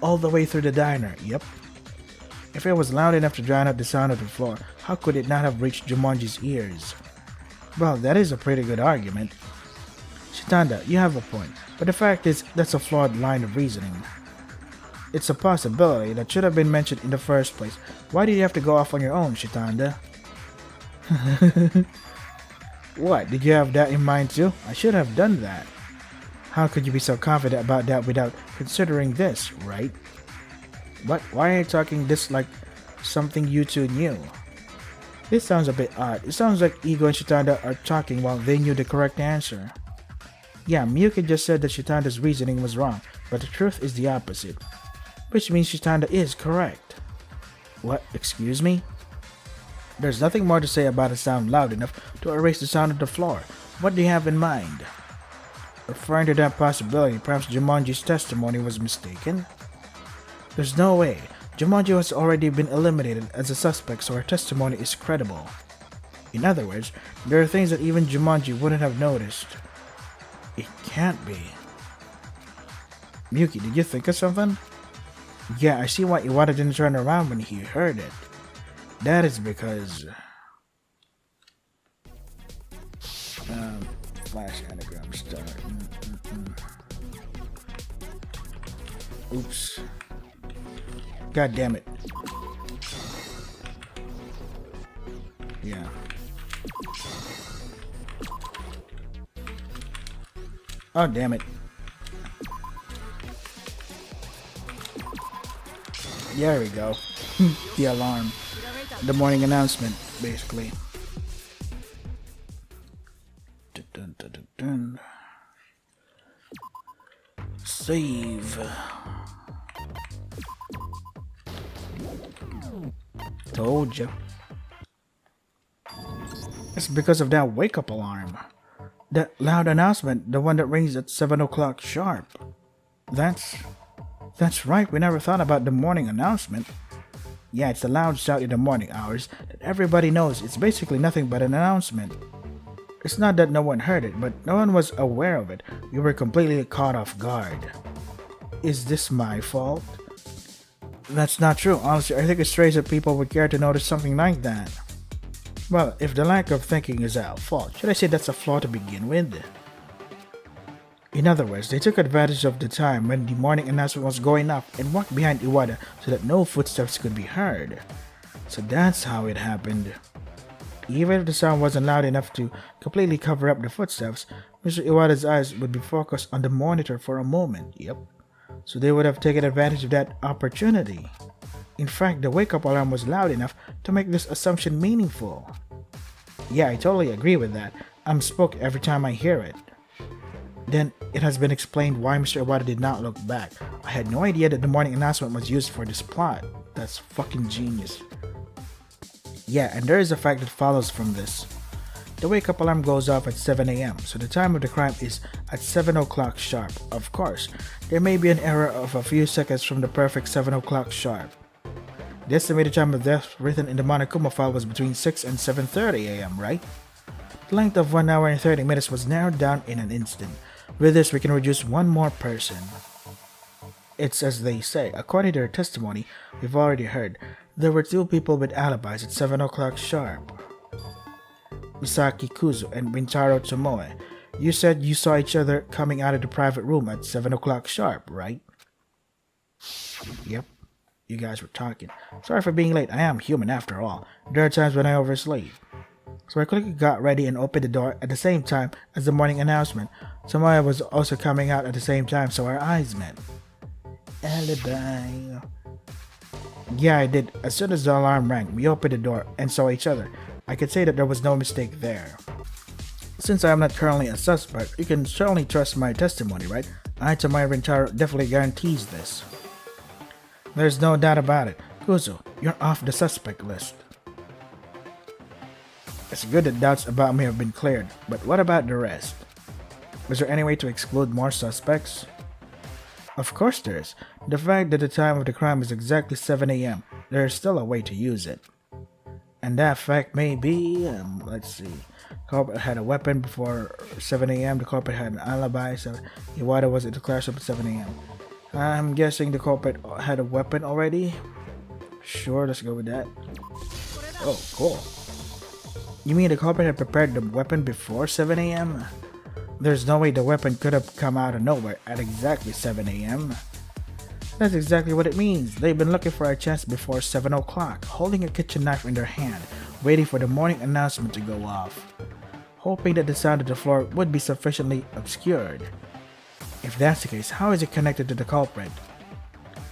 all the way through the diner, yep. If it was loud enough to drown out the sound of the floor, how could it not have reached Jumonji's ears? Well, that is a pretty good argument. Shitanda, you have a point, but the fact is, that's a flawed line of reasoning. It's a possibility that should have been mentioned in the first place. Why did you have to go off on your own, Shitanda? What, did you have that in mind too? I should have done that. How could you be so confident about that without considering this, right? What? Why are you talking this like something you two knew? This sounds a bit odd. It sounds like Ego and Shitanda are talking while they knew the correct answer. Yeah, Miyuki just said that Shitanda's reasoning was wrong, but the truth is the opposite. Which means Shitanda is correct. What? Excuse me? There's nothing more to say about a sound loud enough to erase the sound of the floor. What do you have in mind? Referring to that possibility, perhaps Jumanji's testimony was mistaken? There's no way. Jumanji has already been eliminated as a suspect, so her testimony is credible. In other words, there are things that even Jumanji wouldn't have noticed. It can't be. Miyuki, did you think of something? Yeah, I see why Iwata didn't turn around when he heard it. That is because... Flash anagram start. Oops. God damn it. Yeah. Oh, damn it. There we go. The alarm. The morning announcement, basically. Dun, dun, dun, dun, dun. Save. Told you. It's because of that wake-up alarm. That loud announcement, the one that rings at 7 o'clock sharp. That's right, we never thought about the morning announcement. Yeah, it's the loud shout in the morning hours that everybody knows. It's basically nothing but an announcement. It's not that no one heard it, but no one was aware of it. We were completely caught off guard. Is this my fault? That's not true. Honestly, I think it's strange that people would care to notice something like that. Well, if the lack of thinking is our fault, should I say that's a flaw to begin with? In other words, they took advantage of the time when the morning announcement was going off and walked behind Iwata so that no footsteps could be heard. So that's how it happened. Even if the sound wasn't loud enough to completely cover up the footsteps, Mr. Iwata's eyes would be focused on the monitor for a moment. Yep. So they would have taken advantage of that opportunity. In fact, the wake-up alarm was loud enough to make this assumption meaningful. Yeah, I totally agree with that. I'm spooked every time I hear it. Then, it has been explained why Mr. Iwata did not look back. I had no idea that the morning announcement was used for this plot. That's fucking genius. Yeah, and there is a fact that follows from this. The wake-up alarm goes off at 7 AM, so the time of the crime is at 7 o'clock sharp. Of course, there may be an error of a few seconds from the perfect 7 o'clock sharp. The estimated time of death written in the Monokuma file was between 6 and 7:30 AM, right? The length of 1 hour and 30 minutes was narrowed down in an instant. With this, we can reduce one more person. It's as they say. According to their testimony, we've already heard, there were two people with alibis at 7 o'clock sharp. Misaki Kuzo and Rintaro Tomoe. You said you saw each other coming out of the private room at 7 o'clock sharp, right? Yep. You guys were talking. Sorry for being late. I am human after all. There are times when I oversleep. So I quickly got ready and opened the door at the same time as the morning announcement. Tomoe was also coming out at the same time, so our eyes met. Alibi. Yeah, I did. As soon as the alarm rang, we opened the door and saw each other. I could say that there was no mistake there. Since I am not currently a suspect, you can certainly trust my testimony, right? Tomoe Rintaro definitely guarantees this. There's no doubt about it. Kuzo, you're off the suspect list. It's good that doubts about me have been cleared, but what about the rest? Was there any way to exclude more suspects? Of course there is. The fact that the time of the crime is exactly 7 AM, there is still a way to use it. And that fact may be, let's see, culprit had a weapon before 7 AM, the culprit had an alibi, so Iwata was at the classroom at 7 AM. I'm guessing the culprit had a weapon already. Sure, let's go with that. Oh, cool. You mean the culprit had prepared the weapon before 7 AM? There's no way the weapon could have come out of nowhere at exactly 7 AM. That's exactly what it means. They've been looking for a chance before 7 o'clock, holding a kitchen knife in their hand, waiting for the morning announcement to go off, hoping that the sound of the floor would be sufficiently obscured. If that's the case, how is it connected to the culprit?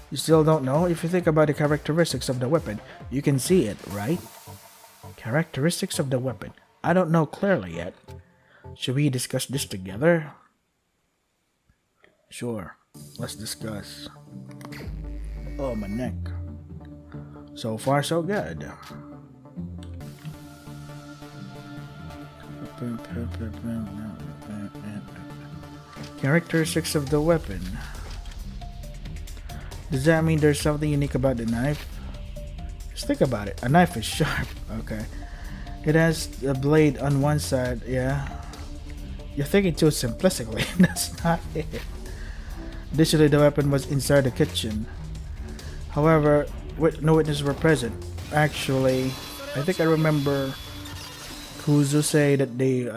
You still don't know? If you think about the characteristics of the weapon, you can see it, right? Characteristics of the weapon. I don't know clearly yet. Should we discuss this together? Sure. Let's discuss. Oh, my neck. So far, so good. Characteristics of the weapon. Does that mean there's something unique about the knife? Just think about it. A knife is sharp. Okay. It has a blade on one side. Yeah. You're thinking too simplistically. That's not it. Additionally, the weapon was inside the kitchen. However, no witnesses were present. Actually, I think I remember Kuzu say that they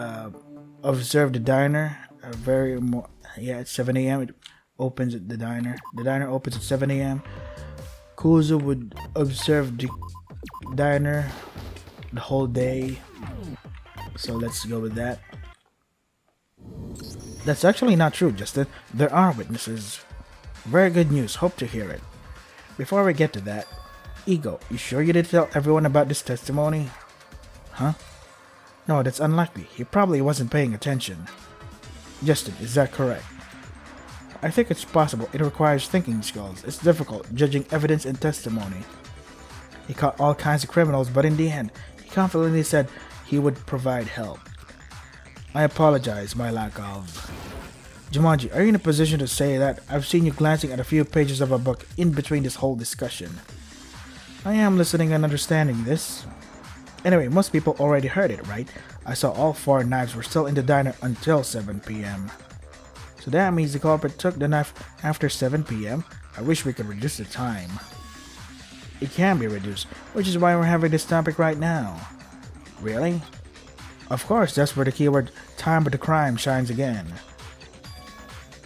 observed the diner at at 7 a.m. It opens at the diner. The diner opens at 7 a.m. Kuzu would observe the diner the whole day. So let's go with that. That's actually not true, Justin. There are witnesses. Very good news. Hope to hear it. Before we get to that, Ego, you sure you didn't tell everyone about this testimony? Huh? No, that's unlikely. He probably wasn't paying attention. Justin, is that correct? I think it's possible. It requires thinking skills. It's difficult, judging evidence and testimony. He caught all kinds of criminals, but in the end, he confidently said he would provide help. I apologize, my lack of... Jumanji, are you in a position to say that? I've seen you glancing at a few pages of a book in between this whole discussion. I am listening and understanding this. Anyway, most people already heard it, right? I saw all 4 knives were still in the diner until 7 p.m. So that means the culprit took the knife after 7 p.m. I wish we could reduce the time. It can be reduced, which is why we're having this topic right now. Really? Of course, that's where the keyword time of the crime shines again.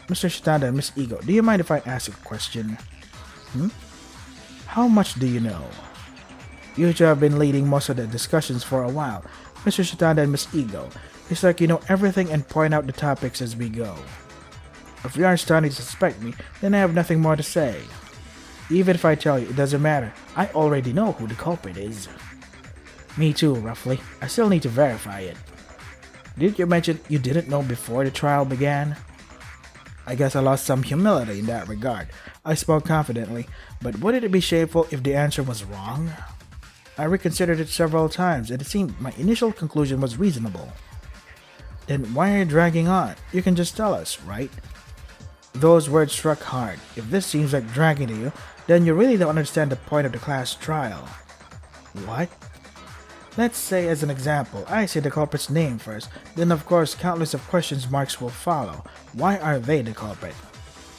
Mr. Shitada and Miss Ego, do you mind if I ask a question? How much do you know? You two have been leading most of the discussions for a while. Mr. Shitada and Miss Ego, it's like you know everything and point out the topics as we go. If you aren't starting to suspect me, then I have nothing more to say. Even if I tell you, it doesn't matter. I already know who the culprit is. Me too, roughly. I still need to verify it. Didn't you mention you didn't know before the trial began? I guess I lost some humility in that regard. I spoke confidently, but wouldn't it be shameful if the answer was wrong? I reconsidered it several times, and it seemed my initial conclusion was reasonable. Then why are you dragging on? You can just tell us, right? Those words struck hard. If this seems like dragging to you, then you really don't understand the point of the class trial. What? Let's say, as an example, I say the culprit's name first, then of course countless of questions marks will follow. Why are they the culprit?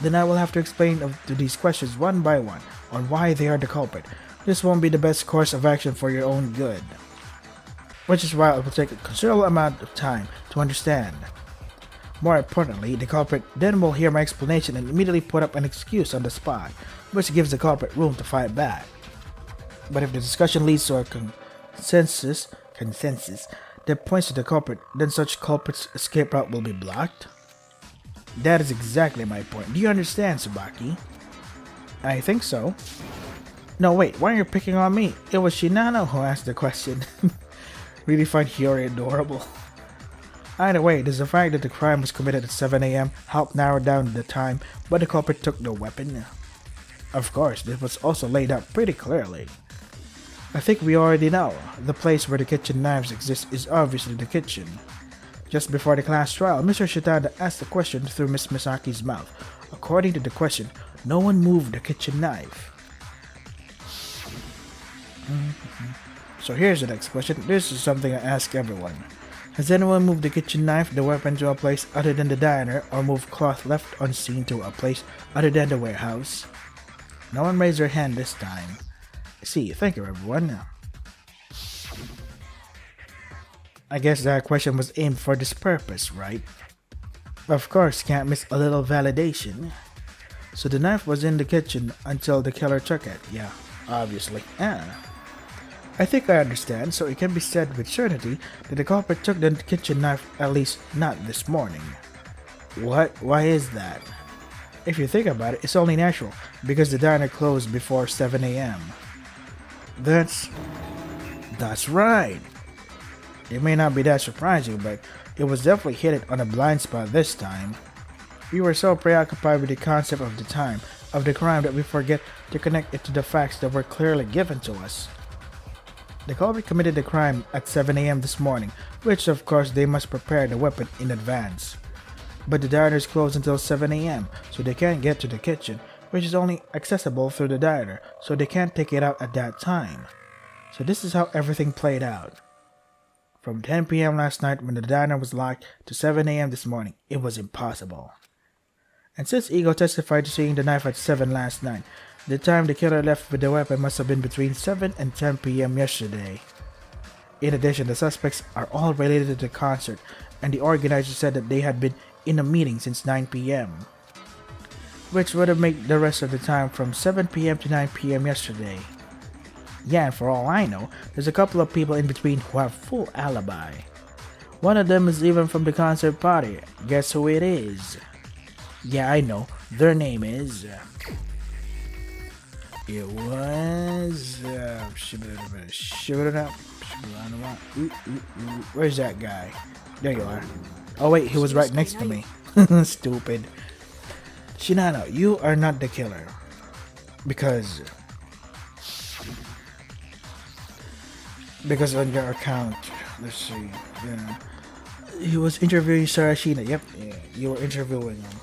Then I will have to explain to these questions one by one on why they are the culprit. This won't be the best course of action for your own good. Which is why it will take a considerable amount of time to understand. More importantly, the culprit then will hear my explanation and immediately put up an excuse on the spot, which gives the culprit room to fight back. But if the discussion leads to a consensus that points to the culprit, then such culprit's escape route will be blocked? That is exactly my point. Do you understand, Tsubaki? I think so. No, wait, why are you picking on me? It was Shinano who asked the question. Really find Hiyori adorable. Either way, does the fact that the crime was committed at 7 a.m. help narrow down the time but the culprit took the weapon? Of course, this was also laid out pretty clearly. I think we already know. The place where the kitchen knives exist is obviously the kitchen. Just before the class trial, Mr. Shitada asked the question through Miss Misaki's mouth. According to the question, no one moved the kitchen knife. So here's the next question. This is something I ask everyone. Has anyone moved the kitchen knife, the weapon, to a place other than the diner, or moved cloth left unseen to a place other than the warehouse? No one raised their hand this time. See, thank you everyone. I guess that question was aimed for this purpose, right? Of course, can't miss a little validation. So the knife was in the kitchen until the killer took it. Yeah, obviously. I think I understand, so it can be said with certainty that the culprit took the kitchen knife, at least not this morning. What? Why is that? If you think about it, it's only natural, because the diner closed before 7 a.m. That's right. It may not be that surprising, but it was definitely hit it on a blind spot this time. We were so preoccupied with the concept of the time of the crime that we forget to connect it to the facts that were clearly given to us. The culprit committed the crime at 7 a.m. this morning, which of course they must prepare the weapon in advance. But the diner is closed until 7 a.m., so they can't get to the kitchen, which is only accessible through the diner, so they can't take it out at that time. So this is how everything played out. From 10 p.m. last night when the diner was locked to 7 a.m. this morning, it was impossible. And since Ego testified to seeing the knife at 7 last night, the time the killer left with the weapon must have been between 7 and 10 p.m. yesterday. In addition, the suspects are all related to the concert, and the organizer said that they had been in a meeting since 9 p.m., which would have made the rest of the time from 7 p.m. to 9 p.m. yesterday. Yeah, and for all I know, there's a couple of people in between who have full alibi. One of them is even from the concert party. Guess who it is? Yeah, I know. Their name is... It was... Where's that guy? There you are. Oh wait, he was right next to me. Stupid. Shinano, you are not the killer. Because on your account, let's see, yeah, he was interviewing Sarashina. Yep, yeah, you were interviewing him.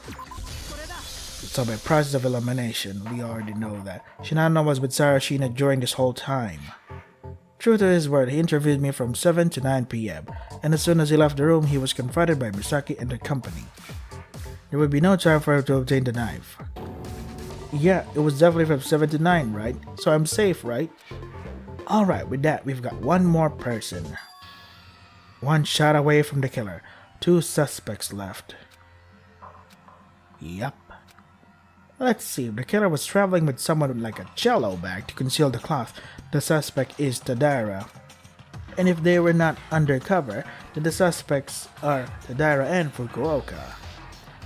So by process of elimination, we already know that Shinano was with Sarashina during this whole time. True to his word, he interviewed me from 7 to 9 p.m. and as soon as he left the room, he was confronted by Misaki and the company. There would be no time for him to obtain the knife. Yeah, it was definitely from 7 to 9, right? So I'm safe, right? Alright, with that, we've got one more person. One shot away from the killer. 2 suspects left. Yup. Let's see, if the killer was traveling with someone with like a cello bag to conceal the cloth, the suspect is Tadara. And if they were not undercover, then the suspects are Tadara and Fukuoka.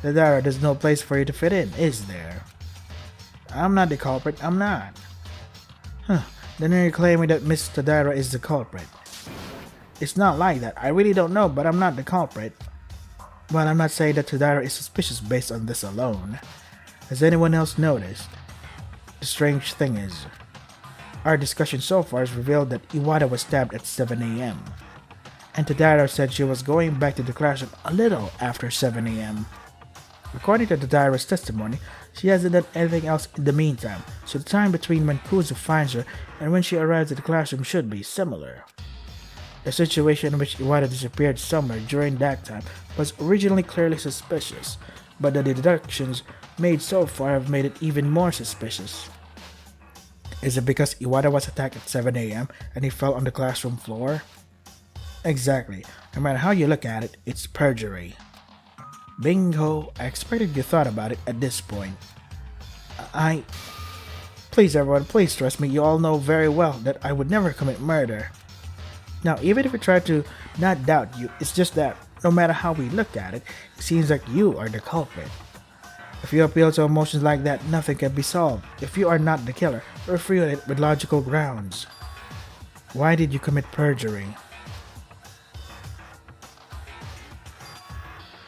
Tadara, there's no place for you to fit in, is there? I'm not the culprit, I'm not. Then you're claiming that Miss Tadara is the culprit. It's not like that, I really don't know, but I'm not the culprit. But I'm not saying that Tadara is suspicious based on this alone. Has anyone else noticed? The strange thing is, our discussion so far has revealed that Iwata was stabbed at 7 a.m. And Tadara said she was going back to the classroom a little after 7 a.m. According to Tadara's testimony, she hasn't done anything else in the meantime, so the time between when Kuzu finds her and when she arrives at the classroom should be similar. The situation in which Iwata disappeared somewhere during that time was originally clearly suspicious, but the deductions made so far have made it even more suspicious. Is it because Iwata was attacked at 7 a.m. and he fell on the classroom floor? Exactly. No matter how you look at it, it's perjury. Bingo! I expected you thought about it at this point. Please everyone, please trust me, you all know very well that I would never commit murder. Now, even if I try to not doubt you, it's just that, no matter how we look at it, it seems like you are the culprit. If you appeal to emotions like that, nothing can be solved. If you are not the killer, refute it with logical grounds. Why did you commit perjury?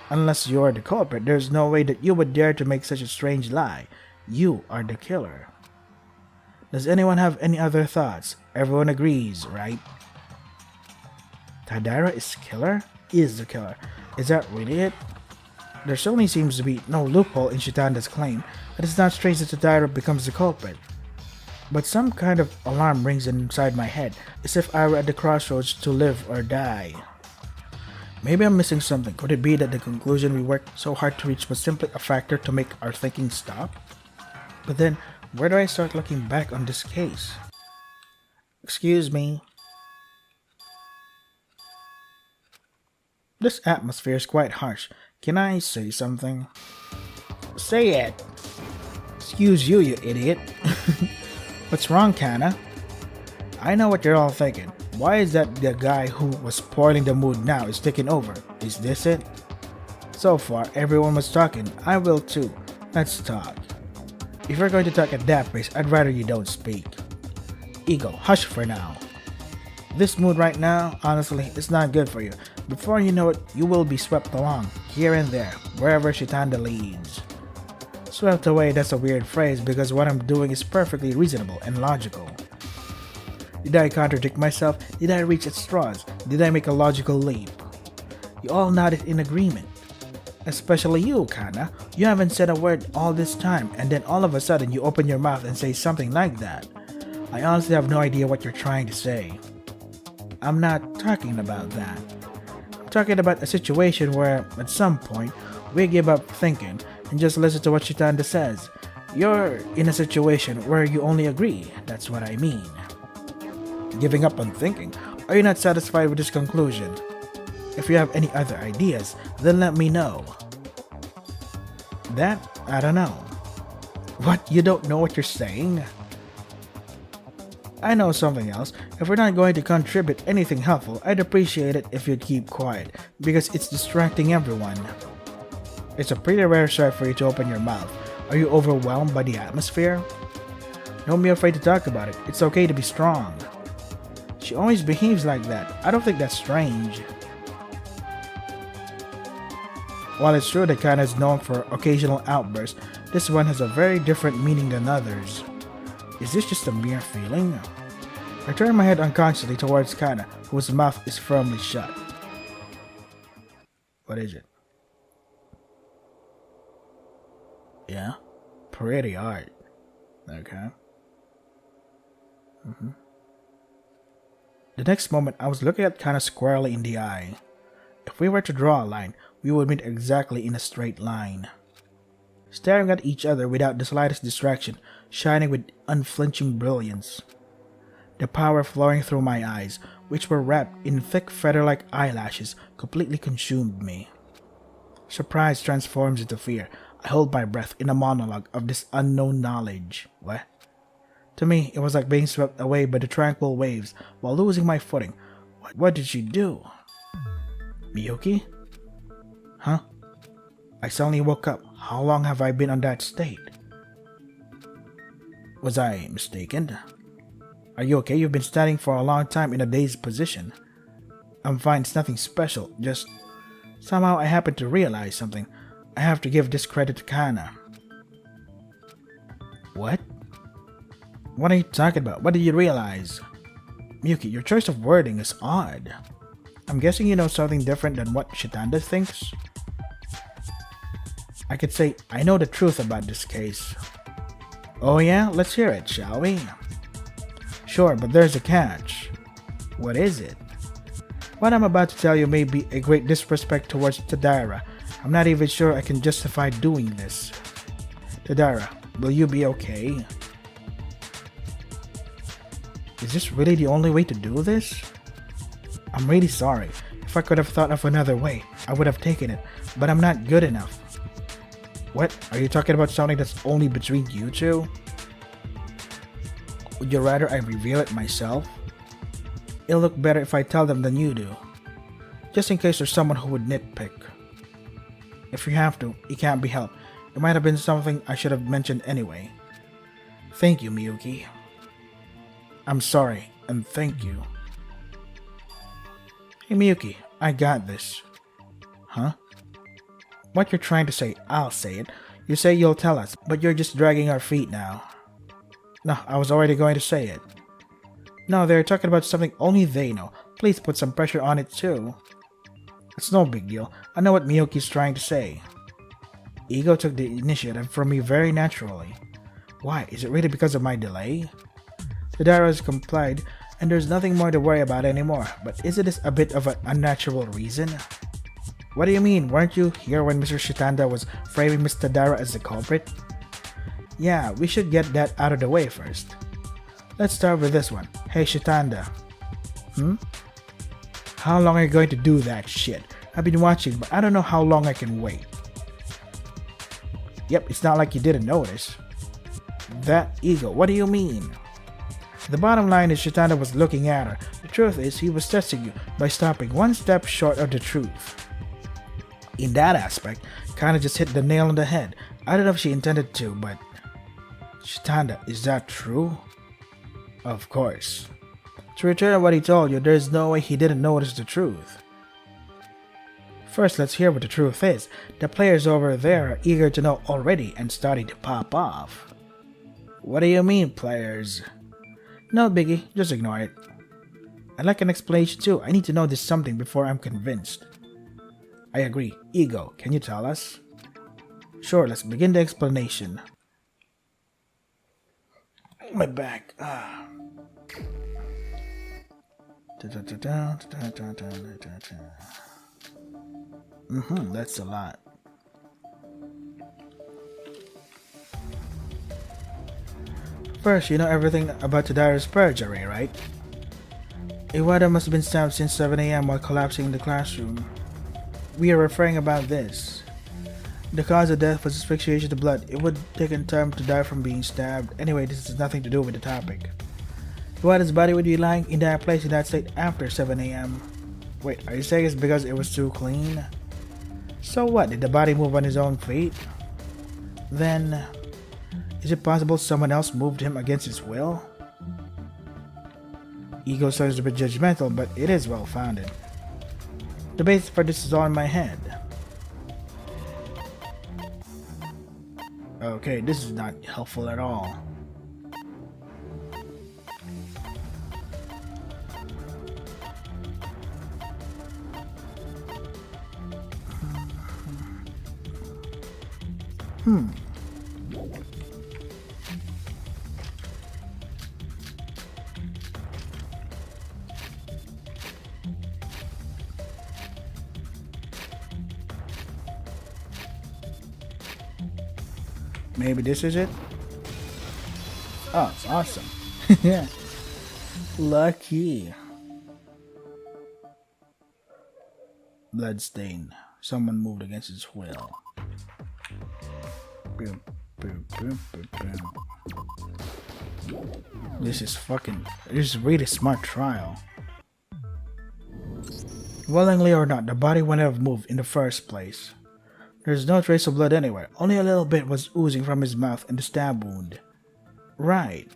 Unless you are the culprit, there's no way that you would dare to make such a strange lie. You are the killer. Does anyone have any other thoughts? Everyone agrees, right? Tadara is killer? Is the killer. Is that really it? There certainly seems to be no loophole in Shitanda's claim that it's not strange that Tadara becomes the culprit. But some kind of alarm rings inside my head, as if I were at the crossroads to live or die. Maybe I'm missing something. Could it be that the conclusion we worked so hard to reach was simply a factor to make our thinking stop? But then, where do I start looking back on this case? Excuse me. This atmosphere is quite harsh. Can I say something? Say it. Excuse you, you idiot. What's wrong, Kana? I know what you're all thinking. Why is that the guy who was spoiling the mood now is taking over? Is this it? So far, everyone was talking. I will too. Let's talk. If you're going to talk at that pace, I'd rather you don't speak. Ego, hush for now. This mood right now, honestly, is not good for you. Before you know it, you will be swept along, here and there, wherever Shitanda leads. Swept away, that's a weird phrase because what I'm doing is perfectly reasonable and logical. Did I contradict myself? Did I reach at straws? Did I make a logical leap? You all nodded in agreement. Especially you, Kana. You haven't said a word all this time, and then all of a sudden you open your mouth and say something like that. I honestly have no idea what you're trying to say. I'm not talking about that. I'm talking about a situation where, at some point, we give up thinking and just listen to what Shitanda says. You're in a situation where you only agree, that's what I mean. Giving up on thinking? Are you not satisfied with this conclusion? If you have any other ideas, then let me know. That, I don't know. What, you don't know what you're saying? I know something else. If we're not going to contribute anything helpful, I'd appreciate it if you'd keep quiet, because it's distracting everyone. It's a pretty rare sight for you to open your mouth. Are you overwhelmed by the atmosphere? Don't be afraid to talk about it. It's okay to be strong. She always behaves like that. I don't think that's strange. While it's true that Kana is known for occasional outbursts, this one has a very different meaning than others. Is this just a mere feeling? I turn my head unconsciously towards Kana, whose mouth is firmly shut. What is it? Yeah? Pretty art. Okay. The next moment, I was looking at Kana squarely in the eye. If we were to draw a line, we would meet exactly in a straight line. Staring at each other without the slightest distraction, shining with unflinching brilliance. The power flowing through my eyes, which were wrapped in thick feather-like eyelashes, completely consumed me. Surprise transforms into fear. I hold my breath in a monologue of this unknown knowledge. What? To me, it was like being swept away by the tranquil waves while losing my footing. What did she do? Miyuki? Huh? I suddenly woke up. How long have I been on that state? Was I mistaken? Are you okay? You've been standing for a long time in a dazed position. I'm fine, it's nothing special, just... Somehow I happened to realize something. I have to give this credit to Kana. What? What are you talking about? What did you realize? Miyuki, your choice of wording is odd. I'm guessing you know something different than what Shitanda thinks? I could say, I know the truth about this case. Oh yeah? Let's hear it, shall we? Sure, but there's a catch. What is it? What I'm about to tell you may be a great disrespect towards Tadara. I'm not even sure I can justify doing this. Tadara, will you be okay? Is this really the only way to do this? I'm really sorry. If I could have thought of another way, I would have taken it, but I'm not good enough. What? Are you talking about something that's only between you two? Would you rather I reveal it myself? It'll look better if I tell them than you do. Just in case there's someone who would nitpick. If you have to, it can't be helped. It might have been something I should have mentioned anyway. Thank you, Miyuki. I'm sorry, and thank you. Hey Miyuki, I got this. Huh? What you're trying to say, I'll say it. You say you'll tell us, but you're just dragging our feet now. No, I was already going to say it. No, they're talking about something only they know. Please put some pressure on it too. It's no big deal. I know what Miyuki's trying to say. Ego took the initiative from me very naturally. Why? Is it really because of my delay? Tadara has complied, and there's nothing more to worry about anymore, but isn't this a bit of an unnatural reason? What do you mean? Weren't you here when Mr. Shitanda was framing Miss Tadara as the culprit? Yeah, we should get that out of the way first. Let's start with this one. Hey Shitanda. How long are you going to do that shit? I've been watching, but I don't know how long I can wait. Yep, it's not like you didn't notice. That Ego, what do you mean? The bottom line is Shitanda was looking at her. The truth is, he was testing you by stopping one step short of the truth. In that aspect, kinda just hit the nail on the head. I don't know if she intended to, but... Chitanda, is that true? Of course. To return what he told you, there's no way he didn't notice the truth. First, let's hear what the truth is. The players over there are eager to know already and starting to pop off. What do you mean, players? No biggie, just ignore it. I'd like an explanation too. I need to know this something before I'm convinced. I agree. Ego, can you tell us? Sure, let's begin the explanation. My back. That's a lot. First, you know everything about Tadara's perjury, right? Iwata must have been stabbed since 7 a.m. while collapsing in the classroom. We are referring about this. The cause of death was asphyxiation to blood. It would take time to die from being stabbed. Anyway, this has nothing to do with the topic. Iwata's body would be lying in that place in that state after 7 a.m. Wait, are you saying it's because it was too clean? So what? Did the body move on his own feet? Then, is it possible someone else moved him against his will? Ego sounds a bit judgmental, but it is well founded. The basis for this is all in my head. Okay, this is not helpful at all. Maybe this is it? Oh, it's awesome. Yeah. Lucky. Bloodstain. Someone moved against his will. Boom, boom, boom, boom, boom. This is really smart trial. Willingly or not, the body wouldn't have moved in the first place. There's no trace of blood anywhere. Only a little bit was oozing from his mouth and the stab wound. Right.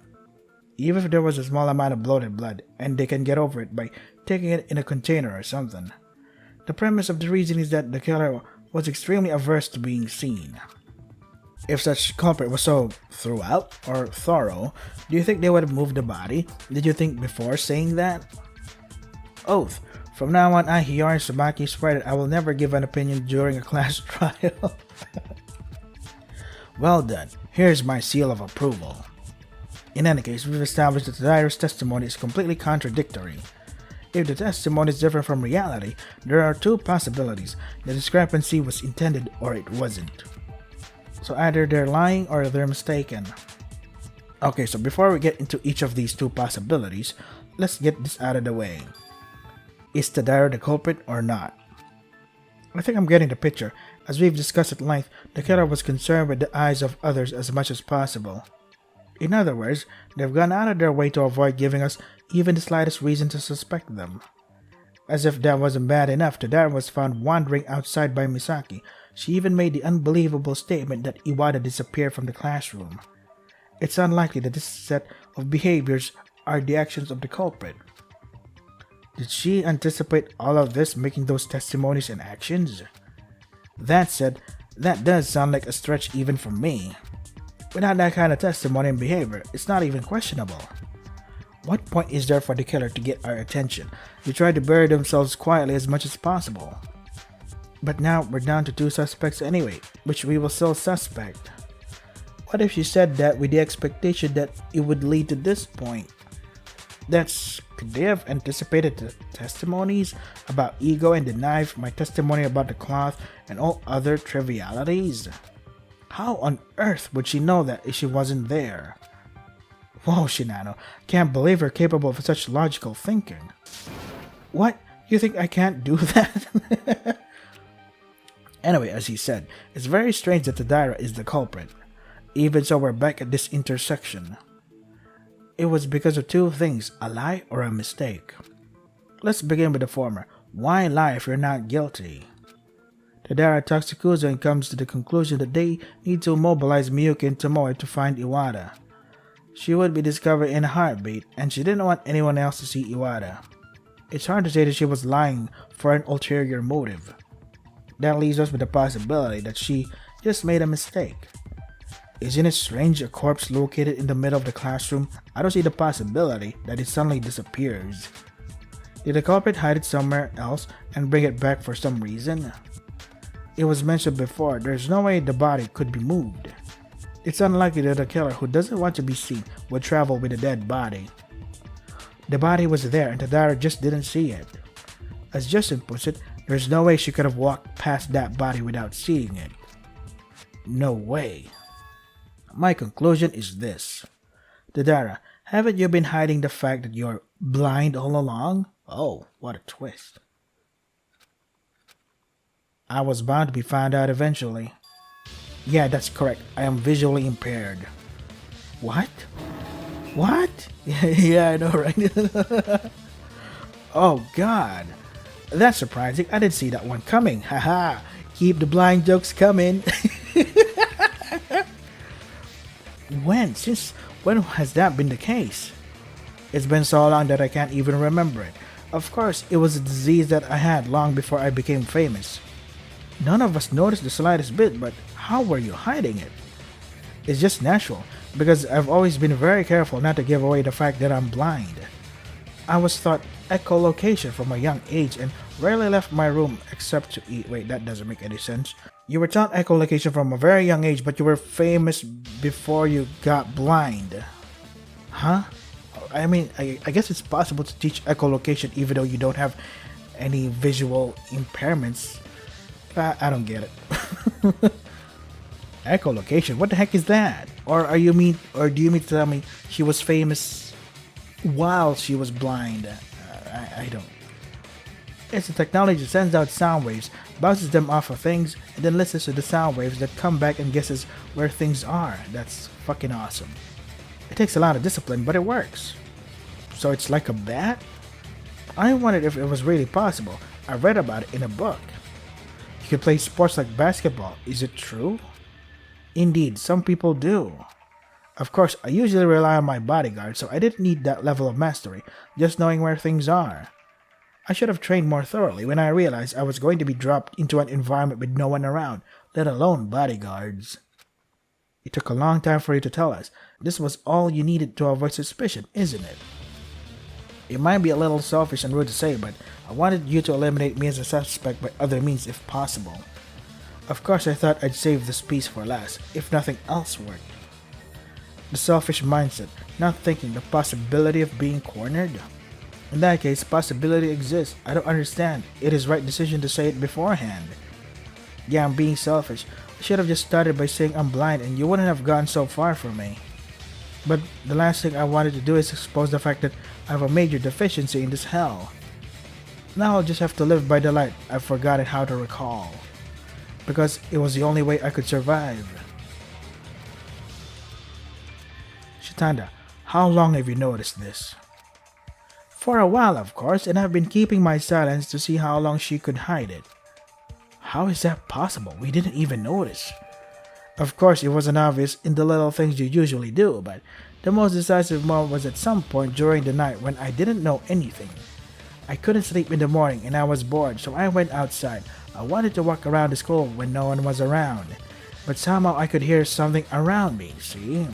Even if there was a small amount of bloated blood, and they can get over it by taking it in a container or something. The premise of the reason is that the killer was extremely averse to being seen. If such culprit was so thorough, do you think they would have moved the body? Did you think before saying that? Oath. From now on, I, Hiyori Sabaki, swear that I will never give an opinion during a class trial. Well done. Here's my seal of approval. In any case, we've established that Tadara's testimony is completely contradictory. If the testimony is different from reality, there are two possibilities. The discrepancy was intended or it wasn't. So either they're lying or they're mistaken. Okay, so before we get into each of these two possibilities, let's get this out of the way. Is Tadara the culprit or not? I think I'm getting the picture. As we've discussed at length, the killer was concerned with the eyes of others as much as possible. In other words, they've gone out of their way to avoid giving us even the slightest reason to suspect them. As if that wasn't bad enough, Tadara was found wandering outside by Misaki. She even made the unbelievable statement that Iwata disappeared from the classroom. It's unlikely that this set of behaviors are the actions of the culprit. Did she anticipate all of this, making those testimonies and actions? That said, that does sound like a stretch even for me. Without that kind of testimony and behavior, it's not even questionable. What point is there for the killer to get our attention? They try to bury themselves quietly as much as possible. But now we're down to two suspects anyway, which we will still suspect. What if she said that with the expectation that it would lead to this point? Could they have anticipated the testimonies about ego and the knife, my testimony about the cloth, and all other trivialities? How on earth would she know that if she wasn't there? Whoa, Shinano, can't believe you're capable of such logical thinking. What? You think I can't do that? Anyway, as he said, it's very strange that Tadara is the culprit. Even so, we're back at this intersection. It was because of two things, a lie or a mistake. Let's begin with the former. Why lie if you're not guilty? Tadara talks to Kuzo and comes to the conclusion that they need to mobilize Miyuki and Tomoe to find Iwata. She would be discovered in a heartbeat, and she didn't want anyone else to see Iwata. It's hard to say that she was lying for an ulterior motive. That leaves us with the possibility that she just made a mistake. Isn't it strange a corpse located in the middle of the classroom? I don't see the possibility that it suddenly disappears. Did the culprit hide it somewhere else and bring it back for some reason? It was mentioned before, there's no way the body could be moved. It's unlikely that a killer who doesn't want to be seen would travel with a dead body. The body was there and Tadara just didn't see it. As Justin puts it, there's no way she could have walked past that body without seeing it. No way. My conclusion is this. Tadara, haven't you been hiding the fact that you're blind all along? Oh, what a twist. I was bound to be found out eventually. Yeah, that's correct. I am visually impaired. What? What? Yeah, I know, right? Oh, God. That's surprising. I didn't see that one coming. Haha. Keep the blind jokes coming. Since when has that been the case? It's been so long that I can't even remember it. Of course, it was a disease that I had long before I became famous. None of us noticed the slightest bit, but how were you hiding it? It's just natural, because I've always been very careful not to give away the fact that I'm blind. I was taught echolocation from a young age and rarely left my room except to eat. Wait, that doesn't make any sense. You were taught echolocation from a very young age, but you were famous before you got blind. Huh? I mean, I guess it's possible to teach echolocation even though you don't have any visual impairments. I don't get it. Echolocation? What the heck is that? Or do you mean to tell me she was famous while she was blind? I don't. It's a technology that sends out sound waves, bounces them off of things, and then listens to the sound waves that come back and guesses where things are. That's fucking awesome. It takes a lot of discipline, but it works. So it's like a bat? I wondered if it was really possible. I read about it in a book. You can play sports like basketball. Is it true? Indeed, some people do. Of course, I usually rely on my bodyguard, so I didn't need that level of mastery, just knowing where things are. I should have trained more thoroughly when I realized I was going to be dropped into an environment with no one around, let alone bodyguards. It took a long time for you to tell us. This was all you needed to avoid suspicion, isn't it? It might be a little selfish and rude to say, but I wanted you to eliminate me as a suspect by other means if possible. Of course, I thought I'd save this piece for last, if nothing else worked. The selfish mindset, not thinking the possibility of being cornered. In that case, possibility exists. I don't understand. It is right decision to say it beforehand. Yeah, I'm being selfish. I should have just started by saying I'm blind and you wouldn't have gone so far for me. But the last thing I wanted to do is expose the fact that I have a major deficiency in this hell. Now I'll just have to live by the light I've forgotten how to recall. Because it was the only way I could survive. Shitanda, how long have you noticed this? For a while, of course, and I've been keeping my silence to see how long she could hide it. How is that possible? We didn't even notice. Of course, it wasn't obvious in the little things you usually do, but the most decisive moment was at some point during the night when I didn't know anything. I couldn't sleep in the morning and I was bored, so I went outside. I wanted to walk around the school when no one was around, but somehow I could hear something around me, see?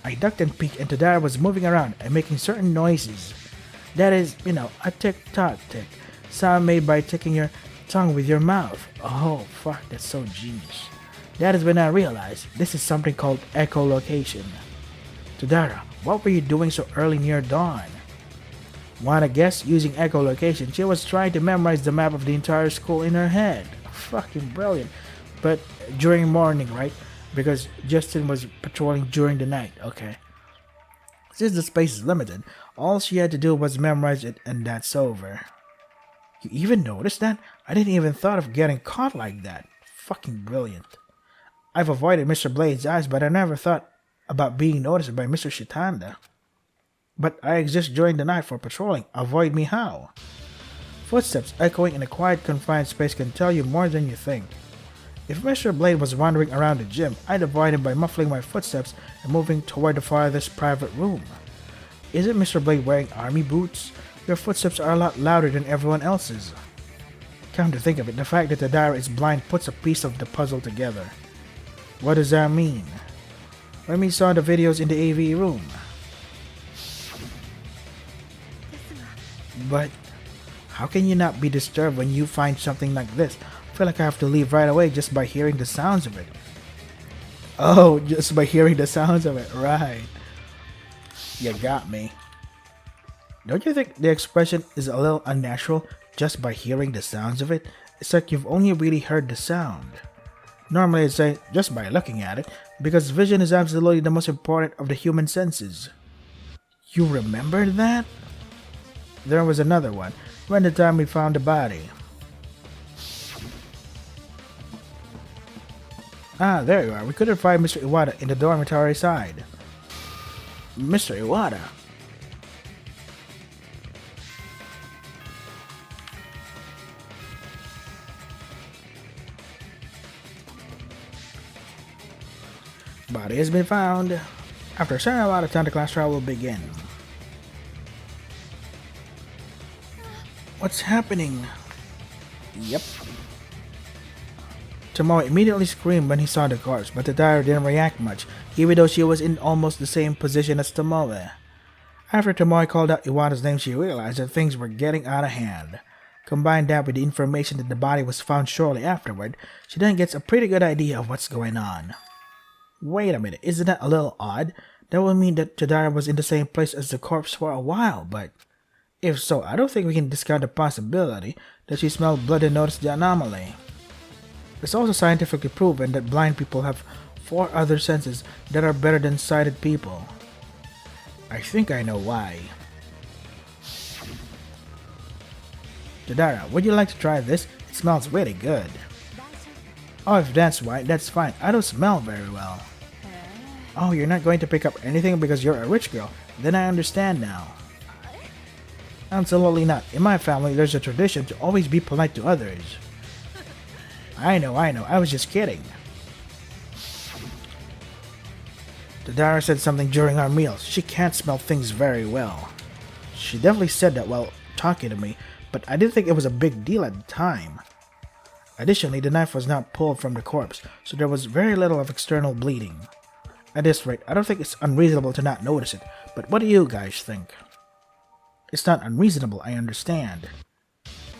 I ducked and peeked and Tadara was moving around and making certain noises. That is, a tick-tock tick, sound made by ticking your tongue with your mouth. Oh, fuck, that's so genius. That is when I realized this is something called echolocation. Tadara, what were you doing so early near dawn? Wanna guess? Using echolocation, she was trying to memorize the map of the entire school in her head. Fucking brilliant. But during morning, right? Because Justin was patrolling during the night, okay. Since the space is limited, all she had to do was memorize it and that's over. You even noticed that? I didn't even thought of getting caught like that. Fucking brilliant. I've avoided Mr. Blade's eyes, but I never thought about being noticed by Mr. Shitanda. But I exist during the night for patrolling. Avoid me how? Footsteps echoing in a quiet, confined space can tell you more than you think. If Mr. Blade was wandering around the gym, I'd avoid him by muffling my footsteps and moving toward the farthest private room. Isn't Mr. Blade wearing army boots? Your footsteps are a lot louder than everyone else's. Come to think of it, the fact that Tadara is blind puts a piece of the puzzle together. What does that mean? When we saw the videos in the AV room. But how can you not be disturbed when you find something like this? I feel like I have to leave right away just by hearing the sounds of it. Oh, just by hearing the sounds of it, right. You got me. Don't you think the expression is a little unnatural just by hearing the sounds of it? It's like you've only really heard the sound. Normally I'd say just by looking at it, because vision is absolutely the most important of the human senses. You remember that? There was another one, when the time we found the body. Ah, there you are. We couldn't find Mr. Iwata in the dormitory side. Mr. Iwata? Body has been found. After a certain amount of time, the class trial will begin. What's happening? Yep. Tomoe immediately screamed when he saw the corpse, but Tadara didn't react much, even though she was in almost the same position as Tomoe. After Tomoe called out Iwata's name, she realized that things were getting out of hand. Combine that with the information that the body was found shortly afterward, she then gets a pretty good idea of what's going on. Wait a minute, isn't that a little odd? That would mean that Tadara was in the same place as the corpse for a while, but if so, I don't think we can discount the possibility that she smelled blood and noticed the anomaly. It's also scientifically proven that blind people have 4 other senses that are better than sighted people. I think I know why. Tadara, would you like to try this? It smells really good. Oh, if that's why, that's fine. I don't smell very well. Oh, you're not going to pick up anything because you're a rich girl. Then I understand now. Absolutely not. In my family, there's a tradition to always be polite to others. I know. I was just kidding. Tadara said something during our meals. She can't smell things very well. She definitely said that while talking to me, but I didn't think it was a big deal at the time. Additionally, the knife was not pulled from the corpse, so there was very little of external bleeding. At this rate, I don't think it's unreasonable to not notice it, but what do you guys think? It's not unreasonable, I understand.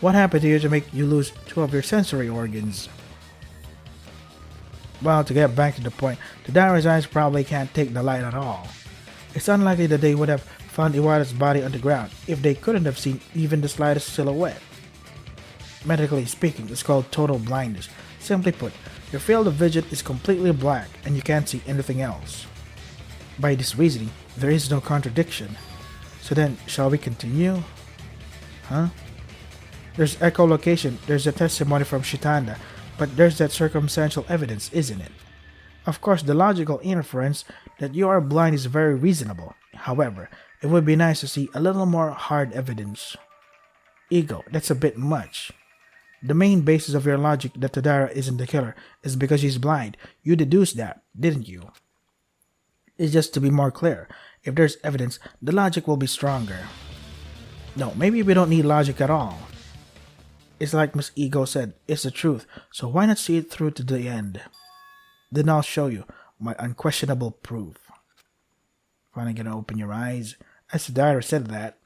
What happened to you to make you lose 2 of your sensory organs? Well, to get back to the point, Tadara's eyes probably can't take the light at all. It's unlikely that they would have found Iwata's body on the ground if they couldn't have seen even the slightest silhouette. Medically speaking, it's called total blindness. Simply put, your field of vision is completely black and you can't see anything else. By this reasoning, there is no contradiction. So then, shall we continue? Huh? There's echolocation, there's a testimony from Shitanda, but there's that circumstantial evidence, isn't it? Of course, the logical inference that you are blind is very reasonable. However, it would be nice to see a little more hard evidence. Ego, that's a bit much. The main basis of your logic that Tadara isn't the killer is because she's blind. You deduced that, didn't you? It's just to be more clear. If there's evidence, the logic will be stronger. No, maybe we don't need logic at all. It's like Miss Ego said, it's the truth, so why not see it through to the end? Then I'll show you my unquestionable proof. Finally gonna open your eyes? As Tadara said that.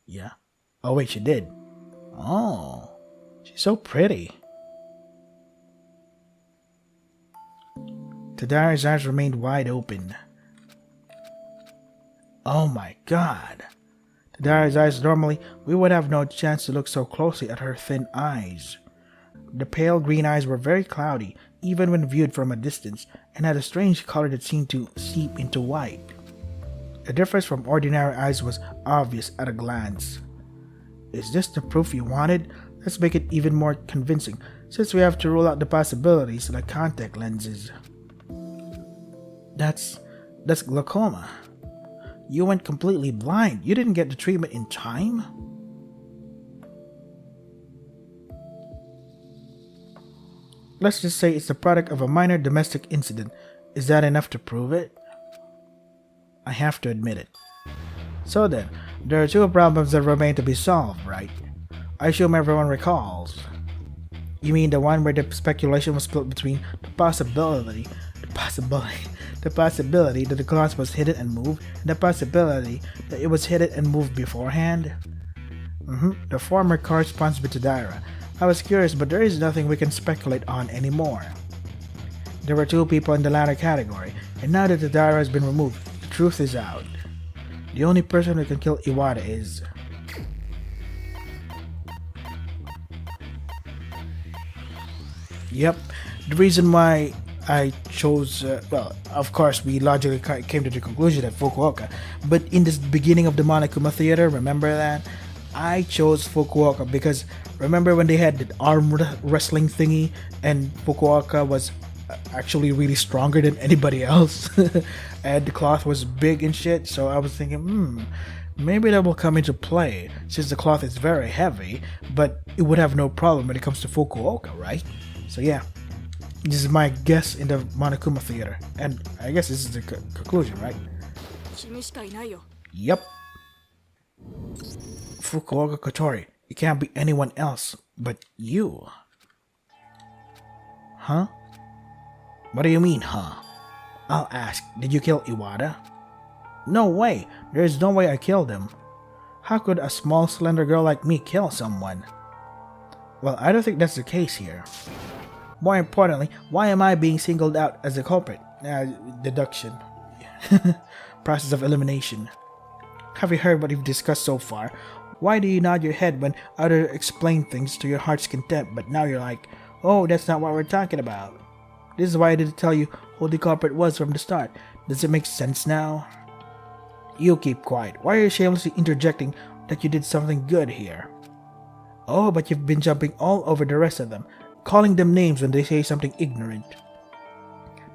Yeah. Oh wait, she did. Oh, she's so pretty. Tadara's eyes remained wide open. Oh my god. Tadara's eyes, normally, we would have no chance to look so closely at her thin eyes. The pale green eyes were very cloudy, even when viewed from a distance, and had a strange color that seemed to seep into white. The difference from ordinary eyes was obvious at a glance. Is this the proof you wanted? Let's make it even more convincing, since we have to rule out the possibilities like contact lenses. That's glaucoma. You went completely blind. You didn't get the treatment in time? let's just say it's the product of a minor domestic incident. Is that enough to prove it? I have to admit it. So then, there are two problems that remain to be solved, right? I assume everyone recalls. You mean the one where the speculation was split between the possibility that the cloth was hidden and moved, and the possibility that it was hidden and moved beforehand? The former corresponds with Tadira. I was curious, but there is nothing we can speculate on anymore. There were two people in the latter category, and now that Tadira has been removed, the truth is out. The only person who can kill Iwata is... Yep, the reason why I chose, well, of course we logically came to the conclusion that Fukuoka, but in the beginning of the Monokuma Theater, remember that? I chose Fukuoka because remember when they had the arm wrestling thingy and Fukuoka was actually really stronger than anybody else and the cloth was big and shit, so I was thinking, maybe that will come into play since the cloth is very heavy, but it would have no problem when it comes to Fukuoka, right? So yeah, this is my guess in the Monokuma Theater, and I guess this is the conclusion, right? Yep. Fukuoka Kotori, it can't be anyone else but you. Huh? What do you mean, huh? I'll ask, did you kill Iwata? No way, there is no way I killed him. How could a small slender girl like me kill someone? Well, I don't think that's the case here. More importantly, why am I being singled out as the culprit? Deduction. Process of elimination. Have you heard what we've discussed so far? Why do you nod your head when others explain things to your heart's content, but now you're like, oh, that's not what we're talking about. This is why I didn't tell you who the culprit was from the start. Does it make sense now? You keep quiet. Why are you shamelessly interjecting that you did something good here? Oh, but you've been jumping all over the rest of them, calling them names when they say something ignorant.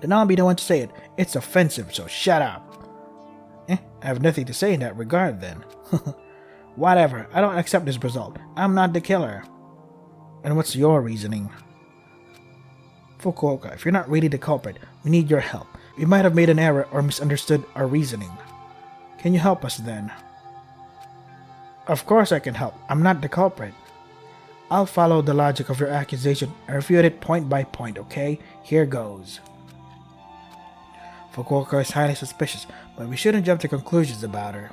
Then I'll be the one to say it. It's offensive, so shut up. I have nothing to say in that regard then. Whatever, I don't accept this result. I'm not the killer. And what's your reasoning? Fukuoka, if you're not really the culprit, we need your help. We might have made an error or misunderstood our reasoning. Can you help us then? Of course I can help. I'm not the culprit. I'll follow the logic of your accusation and refute it point by point, okay? Here goes. Fukuoka is highly suspicious, but we shouldn't jump to conclusions about her.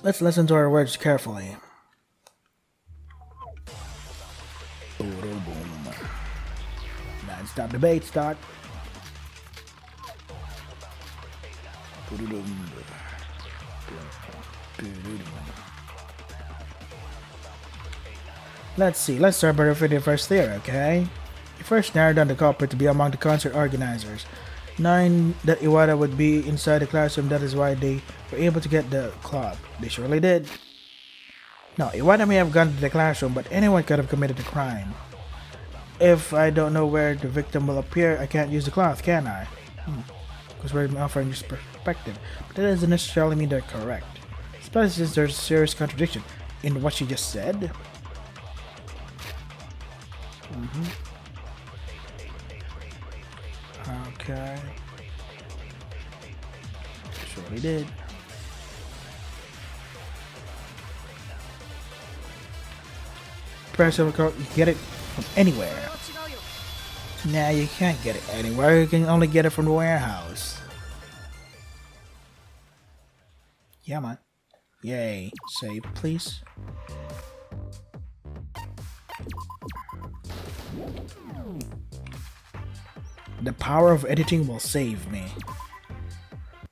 Let's listen to our words carefully. Non-stop debate start. Let's see, let's start by refuting first theory, okay? You first narrowed down the culprit to be among the concert organizers. Knowing that Iwata would be inside the classroom, that is why they were able to get the cloth. They surely did. No, Iwata may have gone to the classroom, but anyone could have committed the crime. If I don't know where the victim will appear, I can't use the cloth, can I? Because we're offering this perspective. But that doesn't necessarily mean they're correct. Especially since there's a serious contradiction in what she just said. Okay. Surely did. Press over, you get it from anywhere. Nah, you can't get it anywhere. You can only get it from the warehouse. Yeah, man. Yay. Save, please. The power of editing will save me.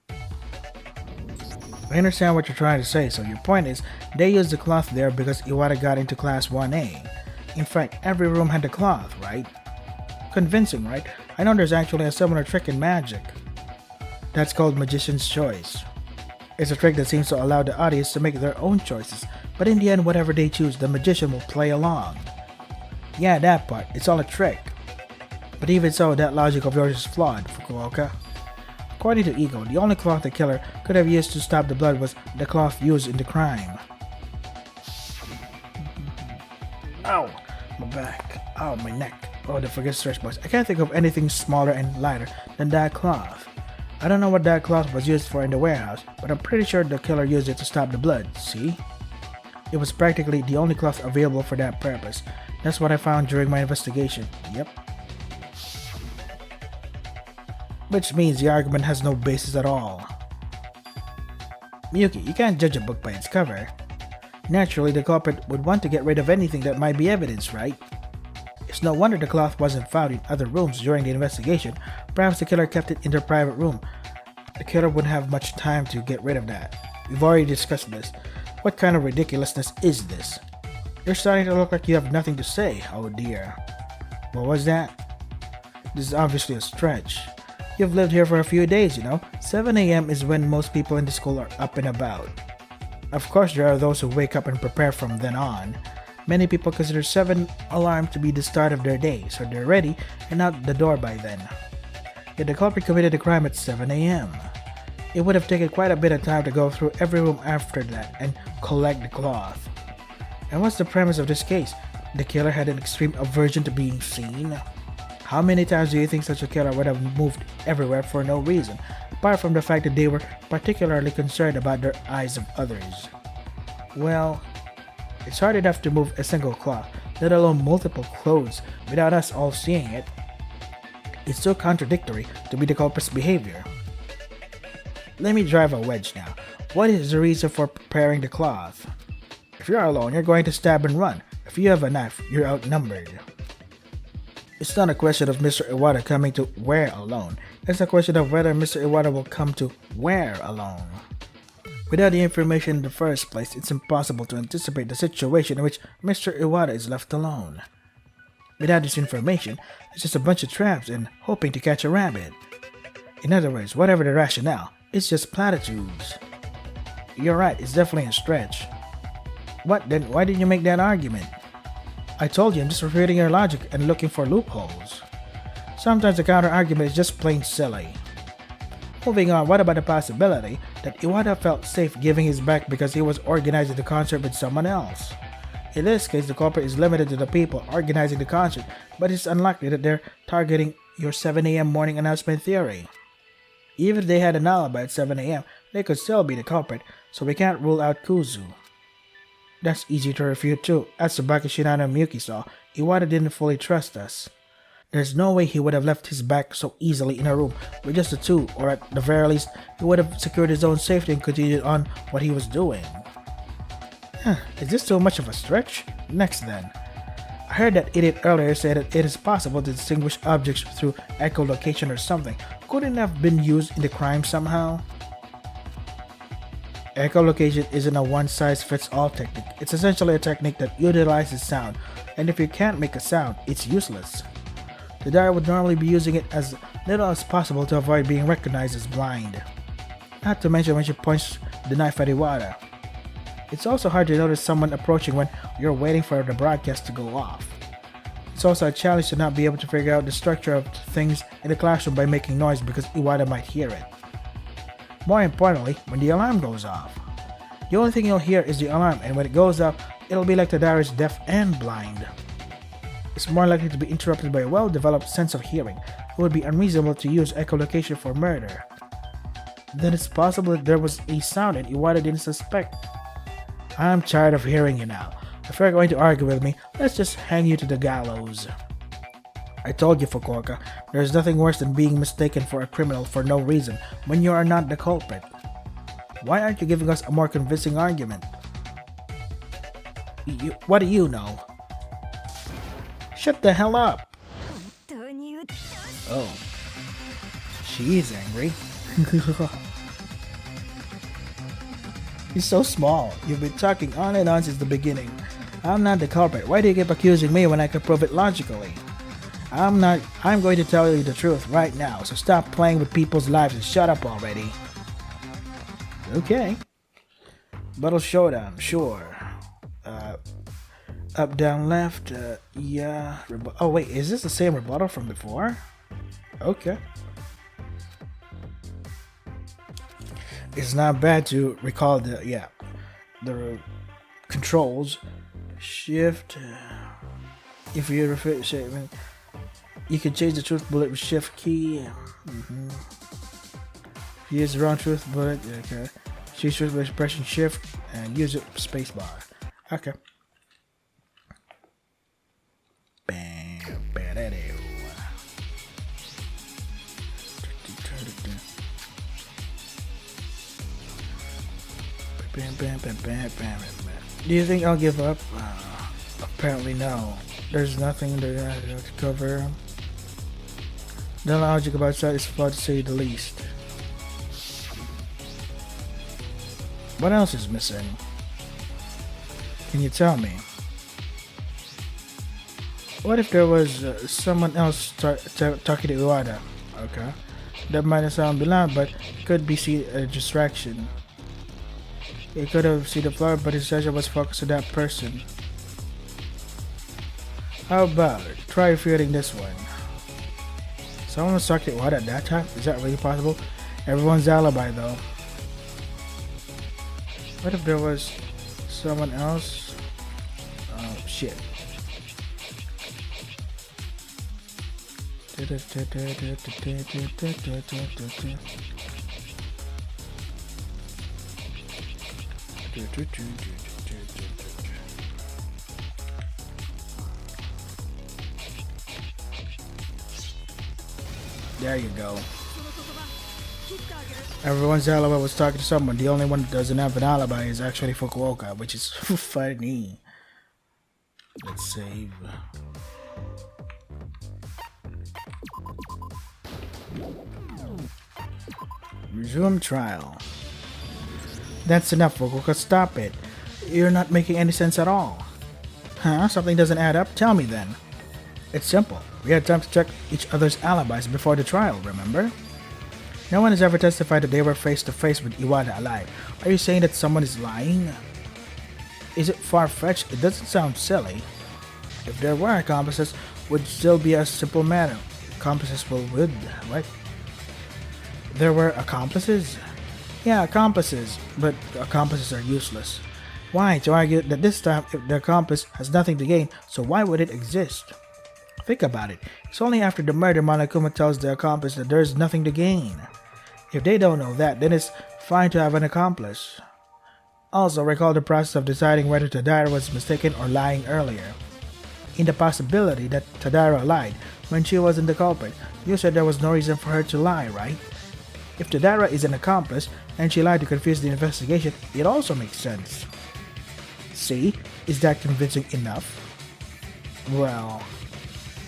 I understand what you're trying to say, so your point is, they used the cloth there because Iwata got into class 1A. In fact, every room had the cloth, right? Convincing, right? I know there's actually a similar trick in magic. That's called Magician's Choice. It's a trick that seems to allow the audience to make their own choices, but in the end, whatever they choose, the magician will play along. Yeah, that part, it's all a trick. But even so, that logic of yours is flawed, Fukuoka. According to Ego, the only cloth the killer could have used to stop the blood was the cloth used in the crime. Ow! My back. Ow, my neck. Oh, the forget stretch box. I can't think of anything smaller and lighter than that cloth. I don't know what that cloth was used for in the warehouse, but I'm pretty sure the killer used it to stop the blood, see? It was practically the only cloth available for that purpose. That's what I found during my investigation. Yep. Which means the argument has no basis at all. Miyuki, you can't judge a book by its cover. Naturally, the culprit would want to get rid of anything that might be evidence, right? It's no wonder the cloth wasn't found in other rooms during the investigation. Perhaps the killer kept it in their private room. The killer wouldn't have much time to get rid of that. We've already discussed this. What kind of ridiculousness is this? You're starting to look like you have nothing to say. Oh dear. What was that? This is obviously a stretch. You've lived here for a few days, you know. 7 a.m. is when most people in the school are up and about. Of course, there are those who wake up and prepare from then on. Many people consider 7 alarm to be the start of their day, so they're ready and out the door by then. Yet the culprit committed the crime at 7 a.m. It would have taken quite a bit of time to go through every room after that and collect the cloth. And what's the premise of this case? The killer had an extreme aversion to being seen? How many times do you think such a killer would have moved everywhere for no reason, apart from the fact that they were particularly concerned about the eyes of others? Well, it's hard enough to move a single cloth, let alone multiple clothes, without us all seeing it. It's so contradictory to be the culprit's behavior. Let me drive a wedge now. What is the reason for preparing the cloth? If you're alone, you're going to stab and run. If you have a knife, you're outnumbered. It's not a question of Mr. Iwata coming to where alone. It's a question of whether Mr. Iwata will come to where alone. Without the information in the first place, it's impossible to anticipate the situation in which Mr. Iwata is left alone. Without this information, it's just a bunch of traps and hoping to catch a rabbit. In other words, whatever the rationale, it's just platitudes. You're right, it's definitely a stretch. What then? Why did you make that argument? I told you I'm just refuting your logic and looking for loopholes. Sometimes the counter-argument is just plain silly. Moving on, what about the possibility that Iwata felt safe giving his back because he was organizing the concert with someone else? In this case, the culprit is limited to the people organizing the concert, but it's unlikely that they're targeting your 7 a.m. morning announcement theory. Even if they had an alibi at 7 a.m., they could still be the culprit, so we can't rule out Kuzu. That's easy to refute too. As Tsubaki, Shinano, and Miyuki saw, Iwata didn't fully trust us. There's no way he would have left his back so easily in a room with just the two, or at the very least, he would have secured his own safety and continued on what he was doing. Is this too much of a stretch? Next then. I heard that idiot earlier say that it is possible to distinguish objects through echolocation or something. Couldn't it have been used in the crime somehow? Echolocation isn't a one-size-fits-all technique. It's essentially a technique that utilizes sound, and if you can't make a sound, it's useless. The diver would normally be using it as little as possible to avoid being recognized as blind. Not to mention when she points the knife at Iwata. It's also hard to notice someone approaching when you're waiting for the broadcast to go off. It's also a challenge to not be able to figure out the structure of things in the classroom by making noise because Iwata might hear it. More importantly, when the alarm goes off. The only thing you'll hear is the alarm, and when it goes off, it'll be like the diver is deaf and blind. It's more likely to be interrupted by a well-developed sense of hearing. It would be unreasonable to use echolocation for murder. Then it's possible that there was a sound and Iwata didn't suspect. I'm tired of hearing you now. If you're going to argue with me, let's just hang you to the gallows. I told you, Fukuoka, there's nothing worse than being mistaken for a criminal for no reason when you are not the culprit. Why aren't you giving us a more convincing argument? What do you know? Shut the hell up! Oh. She's angry. He's so small. You've been talking on and on since the beginning. I'm not the culprit. Why do you keep accusing me when I can prove it logically? I'm going to tell you the truth right now, so stop playing with people's lives and shut up already. Okay. Battle Showdown, sure. Up, down, left, yeah. Oh wait, is this the same rebuttal from before? Okay. It's not bad to recall the controls. Shift. If you refer statement. You can change the truth bullet with shift key. Use the wrong truth bullet. Okay. Choose truth bullet pressing shift and use it spacebar. Okay. Bam, bam, that is. Bam, bam, bam, bam, bam, bam. Do you think I'll give up? Apparently no. There's nothing to cover. The logic about that is flawed to say the least. What else is missing? Can you tell me? What if there was someone else talking to Iwata? Okay. That might not sound blunt, but could be a distraction. He could have seen the flower, but his attention was focused on that person. How about try fearing this one? Someone was talking to Iwata at that time? Is that really possible? Everyone's alibi though. What if there was someone else? Oh shit. There you go. Everyone's alibi was talking to someone. The only one that doesn't have an alibi is actually Fukuoka, which is funny. Let's save. Resume trial. That's enough, Fukuoka. Stop it. You're not making any sense at all. Huh? Something doesn't add up? Tell me then. It's simple. We had time to check each other's alibis before the trial, remember? No one has ever testified that they were face to face with Iwata alive. Are you saying that someone is lying? Is it far-fetched? It doesn't sound silly. If there were accomplices, would still be a simple matter. Accomplices would, what? There were accomplices? Yeah, accomplices, but accomplices are useless. Why? To argue that this time if the accomplice has nothing to gain, so why would it exist? Think about it. It's only after the murder Monokuma tells the accomplice that there's nothing to gain. If they don't know that, then it's fine to have an accomplice. Also, recall the process of deciding whether Tadara was mistaken or lying earlier. In the possibility that Tadara lied when she wasn't the culprit, you said there was no reason for her to lie, right? If Tadara is an accomplice and she lied to confuse the investigation, it also makes sense. See? Is that convincing enough? Well,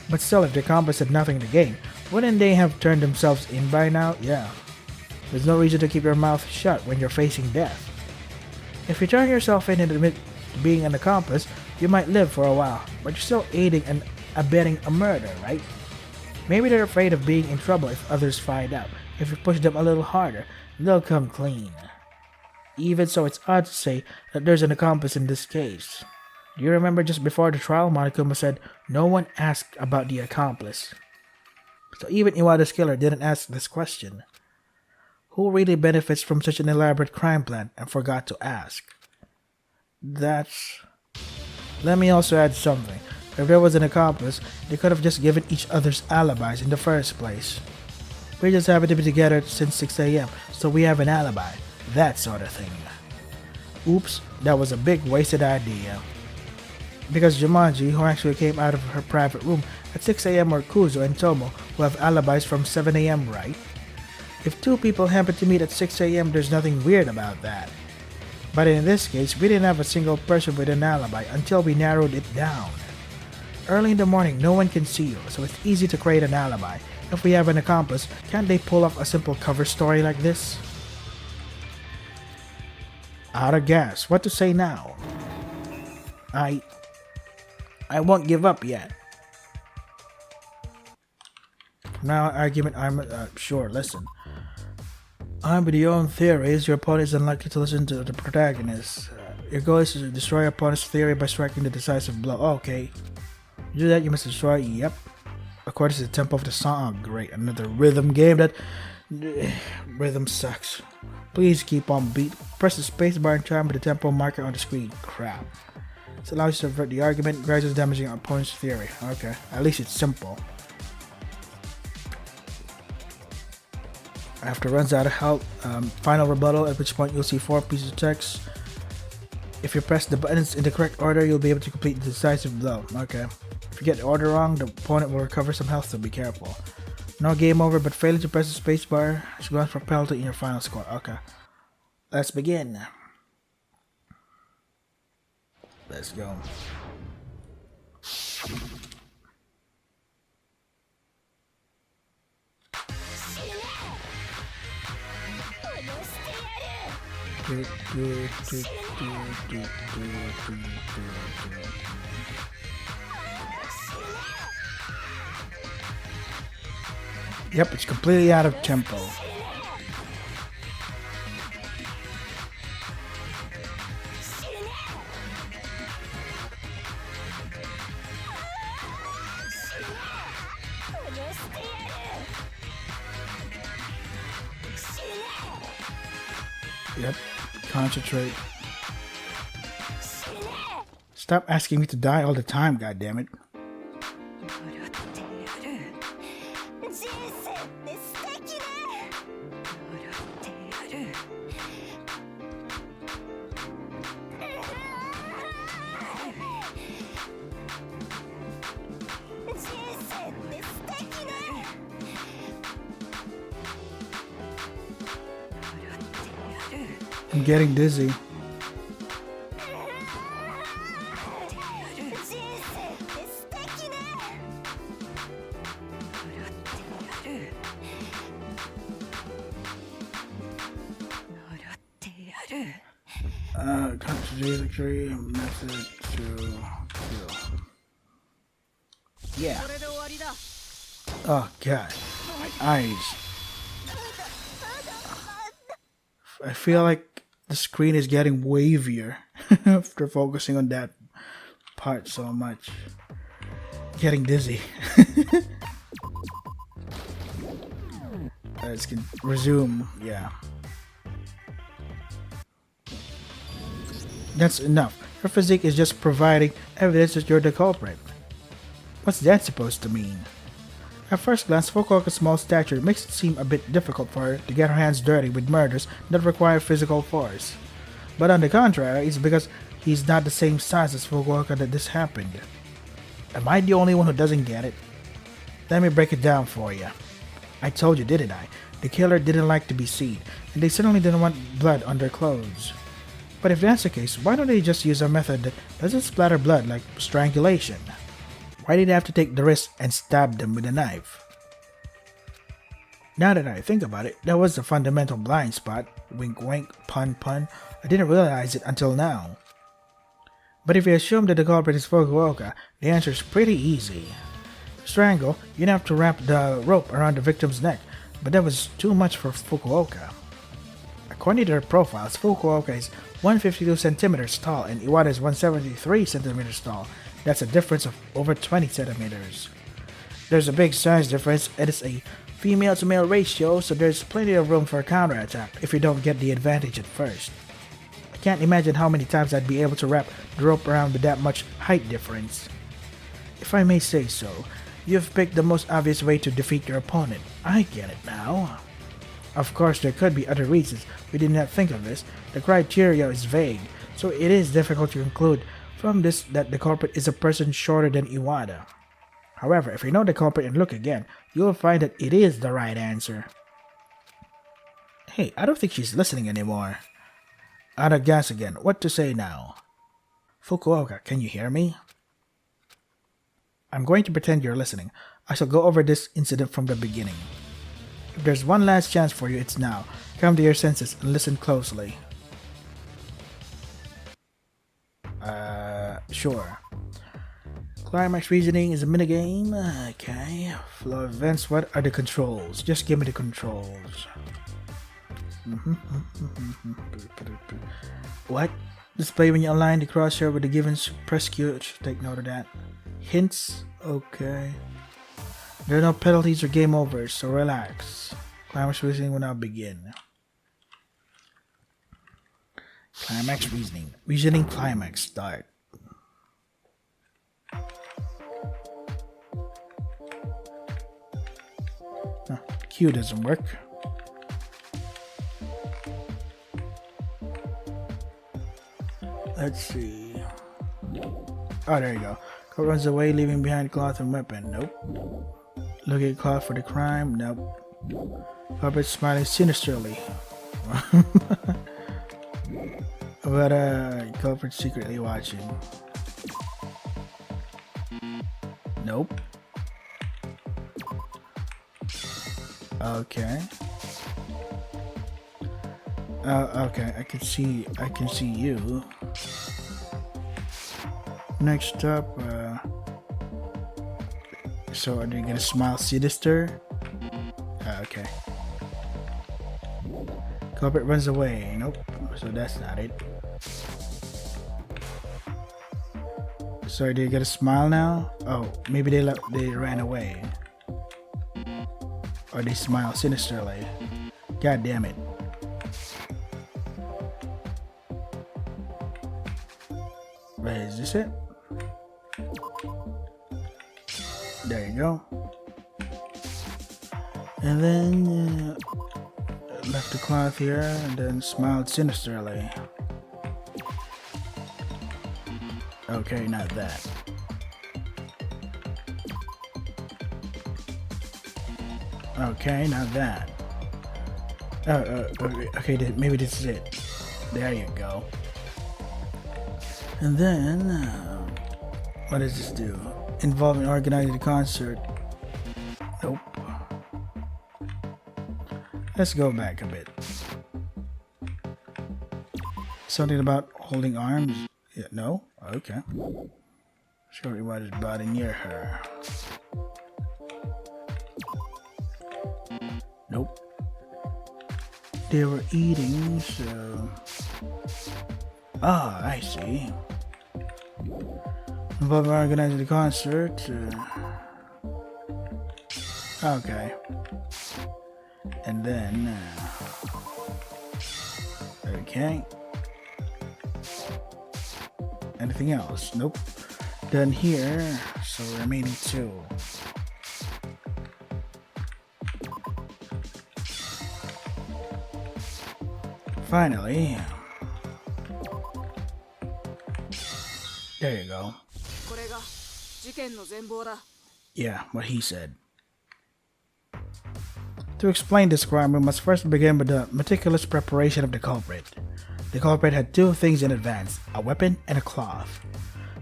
but still, if the accomplice had nothing to gain, wouldn't they have turned themselves in by now? Yeah. There's no reason to keep your mouth shut when you're facing death. If you turn yourself in and admit to being an accomplice, you might live for a while, but you're still aiding and abetting a murder, right? Maybe they're afraid of being in trouble if others find out. If you push them a little harder, they'll come clean. Even so, it's odd to say that there's an accomplice in this case. Do you remember just before the trial, Monokuma said no one asked about the accomplice? So even Iwata's killer didn't ask this question. Who really benefits from such an elaborate crime plan and forgot to ask? That's... Let me also add something. If there was an accomplice, they could have just given each other's alibis in the first place. We just happened to be together since 6 AM, so we have an alibi. That sort of thing. Oops, that was a big wasted idea. Because Jumanji, who actually came out of her private room at 6 AM, or Kuzo and Tomo, who have alibis from 7 AM, right? If two people happen to meet at 6 AM, there's nothing weird about that. But in this case, we didn't have a single person with an alibi until we narrowed it down. Early in the morning, no one can see you, so it's easy to create an alibi. If we have an accomplice, can't they pull off a simple cover story like this? Out of gas. What to say now? I won't give up yet. Now, argument, sure, listen. Armed with your own theories, your opponent is unlikely to listen to the protagonist. Your goal is to destroy your opponent's theory by striking the decisive blow. Okay. To do that, you must destroy, yep. According to the tempo of the song. Oh, great, another rhythm game that... Rhythm sucks. Please keep on beat. Press the spacebar and chime with the tempo marker on the screen. Crap. This allows you to subvert the argument, gradually damaging your opponent's theory. Okay, at least it's simple. After runs out of health, final rebuttal, at which point you'll see 4 pieces of text. If you press the buttons in the correct order, you'll be able to complete the decisive blow. Okay. If you get the order wrong, the opponent will recover some health, so be careful. No game over, but failing to press the spacebar is going for penalty in your final score. Okay. Let's begin. Let's go. Yep, it's completely out of tempo. Yep, concentrate. Stop asking me to die all the time, goddammit. I'm getting dizzy. Contradictory method to kill. Yeah. Oh god, my eyes. I feel like the screen is getting wavier after focusing on that part so much. Getting dizzy. Let's resume. Yeah. That's enough. Your physique is just providing evidence that you're the culprit. What's that supposed to mean? At first glance, Fukuoka's small stature makes it seem a bit difficult for her to get her hands dirty with murders that require physical force. But on the contrary, it's because he's not the same size as Fukuoka that this happened. Am I the only one who doesn't get it? Let me break it down for you. I told you, didn't I? The killer didn't like to be seen, and they certainly didn't want blood on their clothes. But if that's the case, why don't they just use a method that doesn't splatter blood like strangulation? Why did they have to take the risk and stab them with a knife? Now that I think about it, that was the fundamental blind spot. Wink wink, pun pun. I didn't realize it until now. But if you assume that the culprit is Fukuoka, the answer is pretty easy. To strangle, you'd have to wrap the rope around the victim's neck, but that was too much for Fukuoka. According to their profiles, Fukuoka is 152 centimeters tall and Iwata is 173 centimeters tall. That's a difference of over 20 centimeters. There's a big size difference and it's a female to male ratio, so there's plenty of room for a counterattack if you don't get the advantage at first. I can't imagine how many times I'd be able to wrap the rope around with that much height difference. If I may say so, you've picked the most obvious way to defeat your opponent. I get it now. Of course, there could be other reasons. We did not think of this. The criteria is vague, so it is difficult to conclude from this that the culprit is a person shorter than Iwata. However, if you know the culprit and look again, you will find that it is the right answer. Hey, I don't think she's listening anymore. Out of gas again. What to say now? Fukuoka, can you hear me? I'm going to pretend you're listening. I shall go over this incident from the beginning. If there's one last chance for you, it's now. Come to your senses and listen closely. Sure. Climax reasoning is a minigame. Okay. Flow of events. What are the controls? Just give me the controls. What? Display when you align the crosshair with the given press Q. Take note of that. Hints? Okay. There are no penalties or game overs, so relax. Climax reasoning will now begin. Climax reasoning. Reasoning climax start. Q doesn't work. Let's see. Oh, there you go. Culprit runs away, leaving behind cloth and weapon. Nope. Looking at cloth for the crime. Nope. Culprit smiling sinisterly. But culprit secretly watching. Nope. Okay. Okay, I can see you. Next up, so are they gonna smile sinister? Okay. Culprit runs away. Nope. So that's not it. So they get a smile now? Oh, maybe they ran away. Or they smile sinisterly. God damn it. Wait, is this it? There you go. And then left the cloth here and then smiled sinisterly. Okay, not that. Okay, not that. Okay, maybe this is it. There you go. And then, what does this do? Involving organizing the concert. Nope. Let's go back a bit. Something about holding arms? Yeah, no? Okay. Show you what is body near her. Nope. They were eating, so... Ah, I see. Involving organizing the concert. Okay. And then... okay. Anything else? Nope. Done here. So remaining 2. Finally. There you go. Yeah, what he said. To explain this crime, we must first begin with the meticulous preparation of the culprit. The culprit had 2 things in advance, a weapon and a cloth.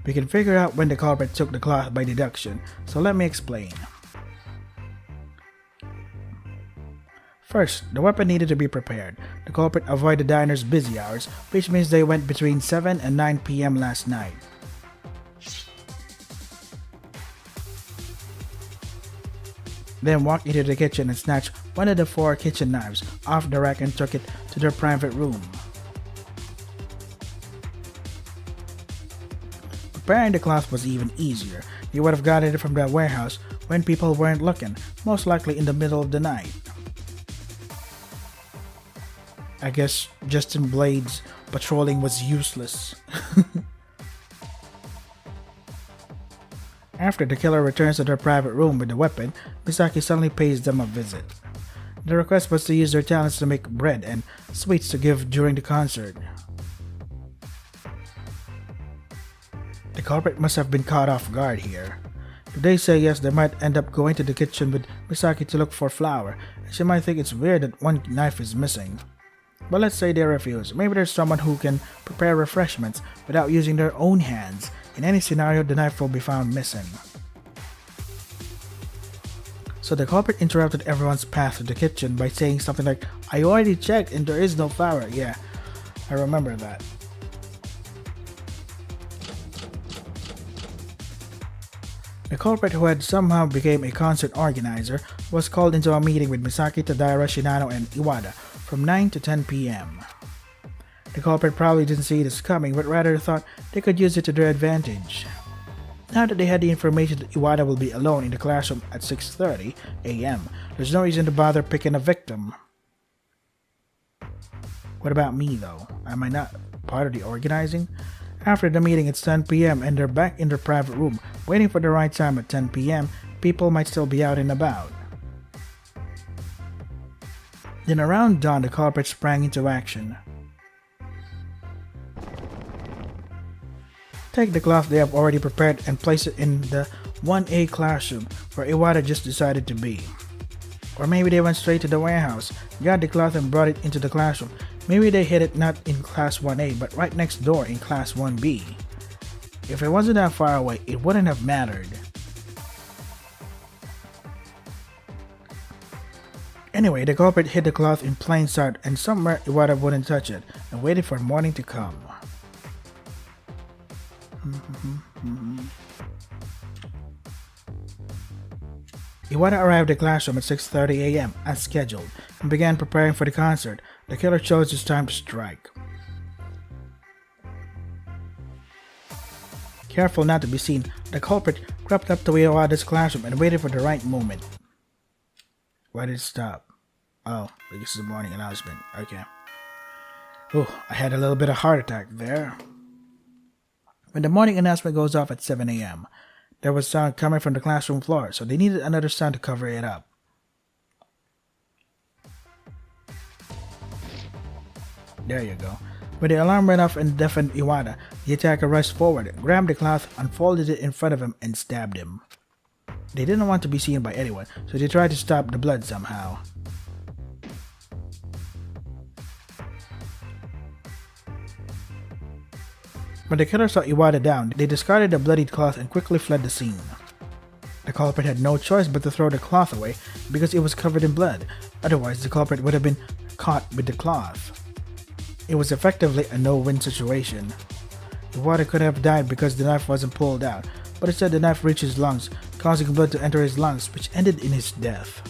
We can figure out when the culprit took the cloth by deduction, so let me explain. First, the weapon needed to be prepared. The culprit avoided the diner's busy hours, which means they went between 7 and 9 p.m. last night. Then walked into the kitchen and snatched one of the 4 kitchen knives off the rack and took it to their private room. Preparing the cloth was even easier. They would have gotten it from the warehouse when people weren't looking, most likely in the middle of the night. I guess Justin Blade's patrolling was useless. After the killer returns to their private room with the weapon, Misaki suddenly pays them a visit. The request was to use their talents to make bread and sweets to give during the concert. The culprit must have been caught off guard here. If they say yes, they might end up going to the kitchen with Misaki to look for flour, and she might think it's weird that one knife is missing. But let's say they refuse. Maybe there's someone who can prepare refreshments without using their own hands. In any scenario, the knife will be found missing. So the culprit interrupted everyone's path to the kitchen by saying something like, "I already checked and there is no flour." Yeah, I remember that. The culprit, who had somehow become a concert organizer, was called into a meeting with Misaki, Tadaira, Shinano, and Iwata from 9 to 10 p.m. The culprit probably didn't see this coming, but rather thought they could use it to their advantage. Now that they had the information that Iwata will be alone in the classroom at 6:30 a.m., there's no reason to bother picking a victim. What about me though? Am I not part of the organizing? After the meeting, it's 10 p.m. and they're back in their private room, waiting for the right time at 10 p.m. People might still be out and about. Then around dawn, the culprit sprang into action. Take the cloth they have already prepared and place it in the 1A classroom where Iwata just decided to be. Or maybe they went straight to the warehouse, got the cloth and brought it into the classroom. Maybe they hid it not in class 1A but right next door in class 1B. If it wasn't that far away, it wouldn't have mattered. Anyway, the culprit hid the cloth in plain sight and somewhere Iwata wouldn't touch it and waited for morning to come. Iwata arrived at the classroom at 6:30 a.m. as scheduled and began preparing for the concert. The killer chose his time to strike. Careful not to be seen, the culprit crept up to Iwata's classroom and waited for the right moment. Why did it stop? Oh, because it's the morning announcement. Okay. Oh, I had a little bit of heart attack there. When the morning announcement goes off at 7 a.m., there was sound coming from the classroom floor, so they needed another sound to cover it up. There you go. When the alarm went off and deafened Iwata, the attacker rushed forward, grabbed the cloth, unfolded it in front of him, and stabbed him. They didn't want to be seen by anyone, so they tried to stop the blood somehow. When the killer saw Iwata down, they discarded the bloodied cloth and quickly fled the scene. The culprit had no choice but to throw the cloth away because it was covered in blood, otherwise the culprit would have been caught with the cloth. It was effectively a no-win situation. Iwata could have died because the knife wasn't pulled out, but instead the knife reached his lungs, causing blood to enter his lungs, which ended in his death.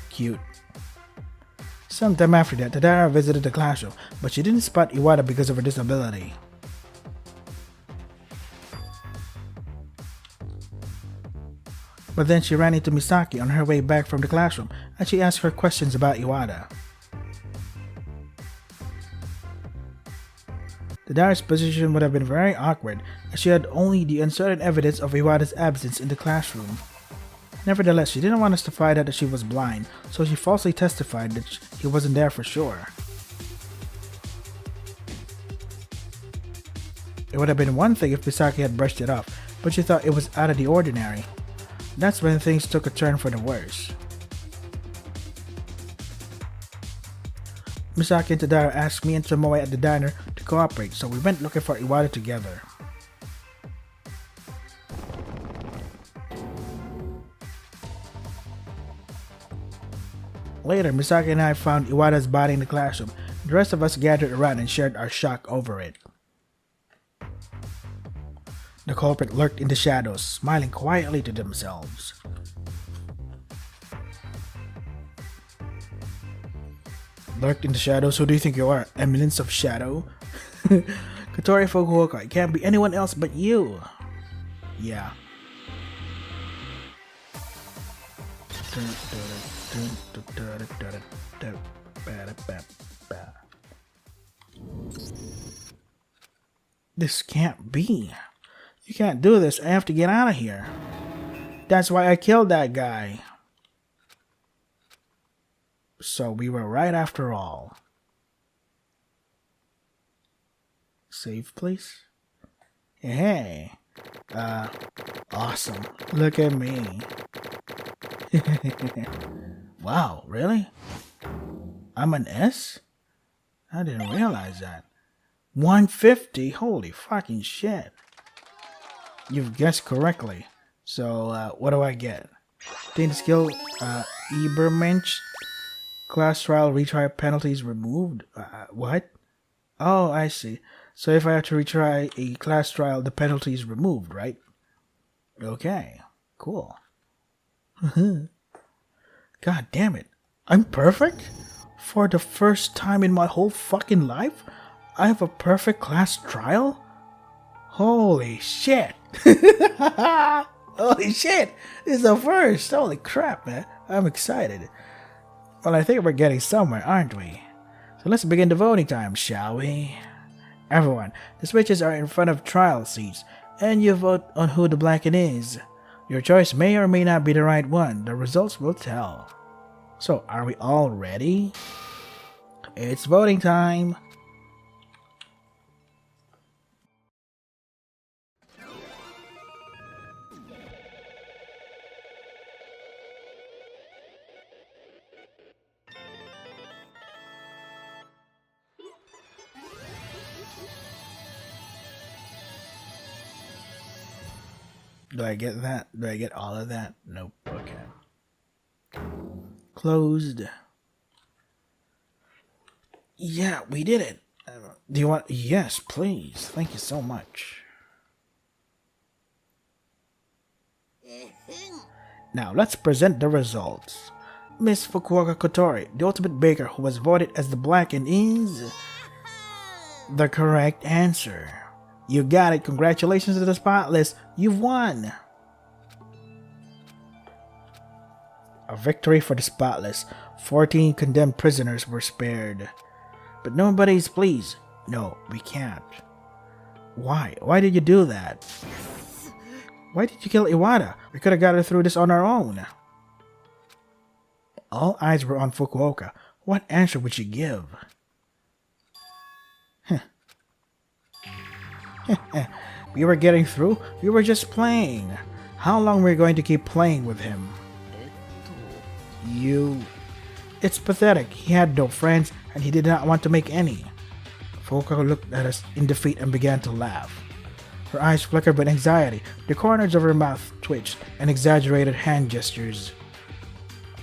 Cute. Sometime after that, Tadara visited the classroom, but she didn't spot Iwata because of her disability. But then she ran into Misaki on her way back from the classroom and she asked her questions about Iwata. Tadara's position would have been very awkward as she had only the uncertain evidence of Iwata's absence in the classroom. Nevertheless, she didn't want us to find out that she was blind, so she falsely testified that he wasn't there for sure. It would have been one thing if Misaki had brushed it off, but she thought it was out of the ordinary. That's when things took a turn for the worse. Misaki and Tadara asked me and Tomoe at the diner to cooperate, so we went looking for Iwata together. Later, Misaki and I found Iwata's body in the classroom. The rest of us gathered around and shared our shock over it. The culprit lurked in the shadows, smiling quietly to themselves. Lurked in the shadows? Who do you think you are? Eminence of Shadow? Kotori Fukuoka, it can't be anyone else but you. Yeah. This can't be. You can't do this. I have to get out of here. That's why I killed that guy. So we were right after all. Save, please. Hey. Awesome. Look at me. Wow, really? I'm an S? I didn't realize that. 150? Holy fucking shit. You've guessed correctly. So, what do I get? Obtain the skill, Ebermensch. Class trial retry penalties removed. What? Oh, I see. So if I have to retry a class trial, the penalty is removed, right? Okay. Cool. God damn it. I'm perfect? For the first time in my whole fucking life, I have a perfect class trial? Holy shit. Holy shit. This is the first. Holy crap, man. I'm excited. Well, I think we're getting somewhere, aren't we? So let's begin the voting time, shall we? Everyone, the switches are in front of trial seats, and you vote on who the blanket is. Your choice may or may not be the right one. The results will tell. So, are we all ready? It's voting time! Do I get that? Do I get all of that? Nope. Okay. Closed. Yeah, we did it. Do you want... Yes, please. Thank you so much. Now, let's present the results. Miss Fukuoka Kotori, the ultimate baker who was voted as the blackened, is the correct answer. You got it. Congratulations to the Spotless. You've won. A victory for the Spotless. 14 condemned prisoners were spared. But nobody's pleased. No, we can't. Why? Why did you do that? Why did you kill Iwata? We could have got her through this on our own. All eyes were on Fukuoka. What answer would she give? We were getting through. We were just playing. How long were we going to keep playing with him? You... It's pathetic. He had no friends, and he did not want to make any. Fukuoka looked at us in defeat and began to laugh. Her eyes flickered with anxiety. The corners of her mouth twitched and exaggerated hand gestures.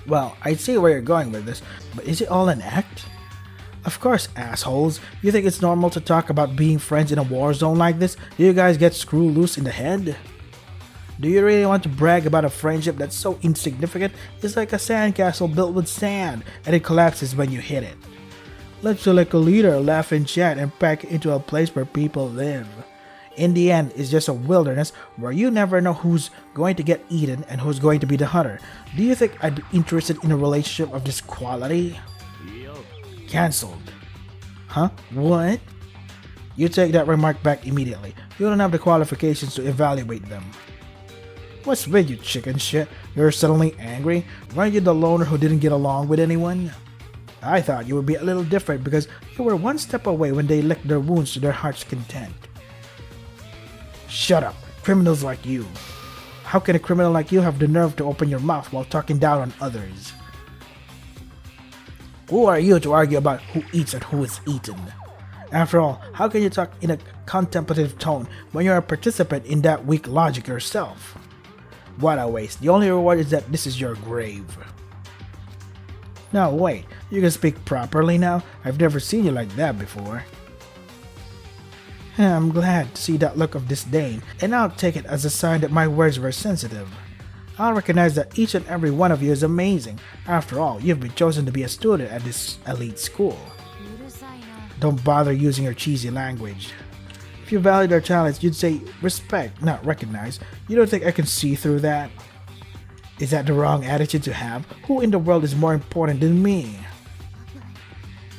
Well, I see where you're going with this, but is it all an act? Of course, assholes. You think it's normal to talk about being friends in a war zone like this? Do you guys get screwed loose in the head? Do you really want to brag about a friendship that's so insignificant? It's like a sandcastle built with sand, and it collapses when you hit it. Let's select a leader, laugh and chat, and pack it into a place where people live. In the end, it's just a wilderness where you never know who's going to get eaten and who's going to be the hunter. Do you think I'd be interested in a relationship of this quality? Cancelled. Huh? What? You take that remark back immediately. You don't have the qualifications to evaluate them. What's with you, chicken shit? You're suddenly angry? Weren't you the loner who didn't get along with anyone? I thought you would be a little different because you were one step away when they licked their wounds to their heart's content. Shut up. Criminals like you. How can a criminal like you have the nerve to open your mouth while talking down on others? Who are you to argue about who eats and who is eaten? After all, how can you talk in a contemplative tone when you're a participant in that weak logic yourself? What a waste. The only reward is that this is your grave. No, wait. You can speak properly now? I've never seen you like that before. I'm glad to see that look of disdain, and I'll take it as a sign that my words were sensitive. I'll recognize that each and every one of you is amazing. After all, you've been chosen to be a student at this elite school. Don't bother using your cheesy language. If you valued our talents, you'd say respect, not recognize. You don't think I can see through that? Is that the wrong attitude to have? Who in the world is more important than me?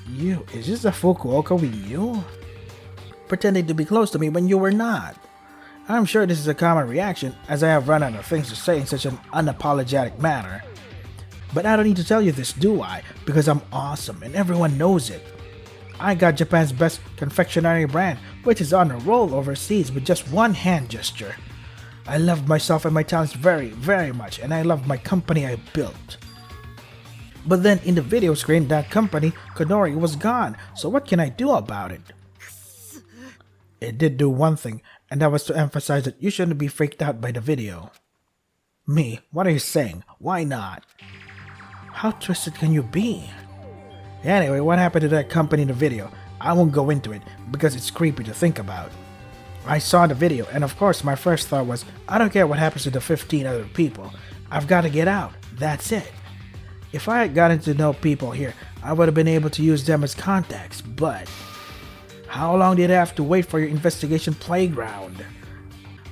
You, is this the Fukuoka we knew? Pretending to be close to me when you were not. I'm sure this is a common reaction, as I have run out of things to say in such an unapologetic manner. But I don't need to tell you this, do I? Because I'm awesome and everyone knows it. I got Japan's best confectionery brand, which is on a roll overseas with just one hand gesture. I love myself and my talents very, very much, and I love my company I built. But then in the video screen, that company, Konori, was gone, so what can I do about it? It did do one thing, and that was to emphasize that you shouldn't be freaked out by the video. Me? What are you saying? Why not? How twisted can you be? Anyway, what happened to that company in the video? I won't go into it, because it's creepy to think about. I saw the video, and of course my first thought was, I don't care what happens to the 15 other people. I've got to get out. That's it. If I had gotten to know people here, I would have been able to use them as contacts, but... How long did I have to wait for your investigation playground?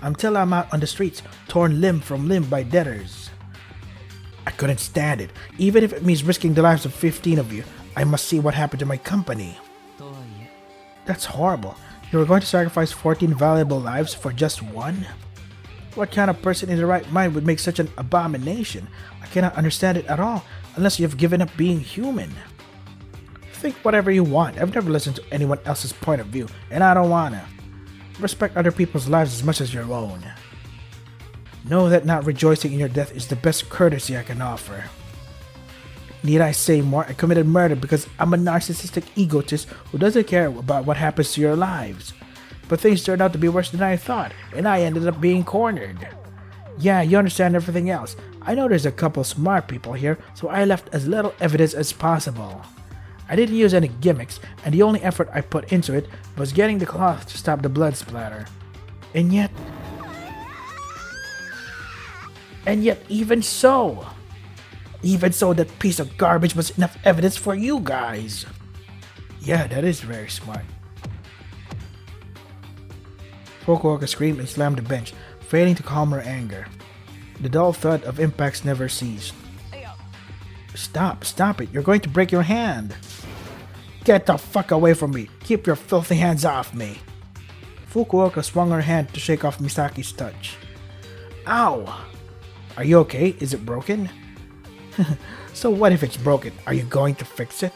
Until I'm out on the streets, torn limb from limb by debtors. I couldn't stand it. Even if it means risking the lives of 15 of you, I must see what happened to my company. That's horrible. You were going to sacrifice 14 valuable lives for just one? What kind of person in the right mind would make such an abomination? I cannot understand it at all. unless you've given up being human. Think whatever you want. I've never listened to anyone else's point of view, and I don't wanna. Respect other people's lives as much as your own. Know that not rejoicing in your death is the best courtesy I can offer. Need I say more? I committed murder because I'm a narcissistic egotist who doesn't care about what happens to your lives. But things turned out to be worse than I thought, and I ended up being cornered. Yeah, you understand everything else. I know there's a couple smart people here, so I left as little evidence as possible. I didn't use any gimmicks, and the only effort I put into it was getting the cloth to stop the blood splatter. And yet even so, that piece of garbage was enough evidence for you guys. Yeah, that is very smart. Fukuoka screamed and slammed the bench, failing to calm her anger. The dull thud of impacts never ceased. Stop it, you're going to break your hand. Get the fuck away from me, keep your filthy hands off me. Fukuoka swung her hand to shake off Misaki's touch. Ow! Are you okay? Is it broken? So what if it's broken? Are you going to fix it?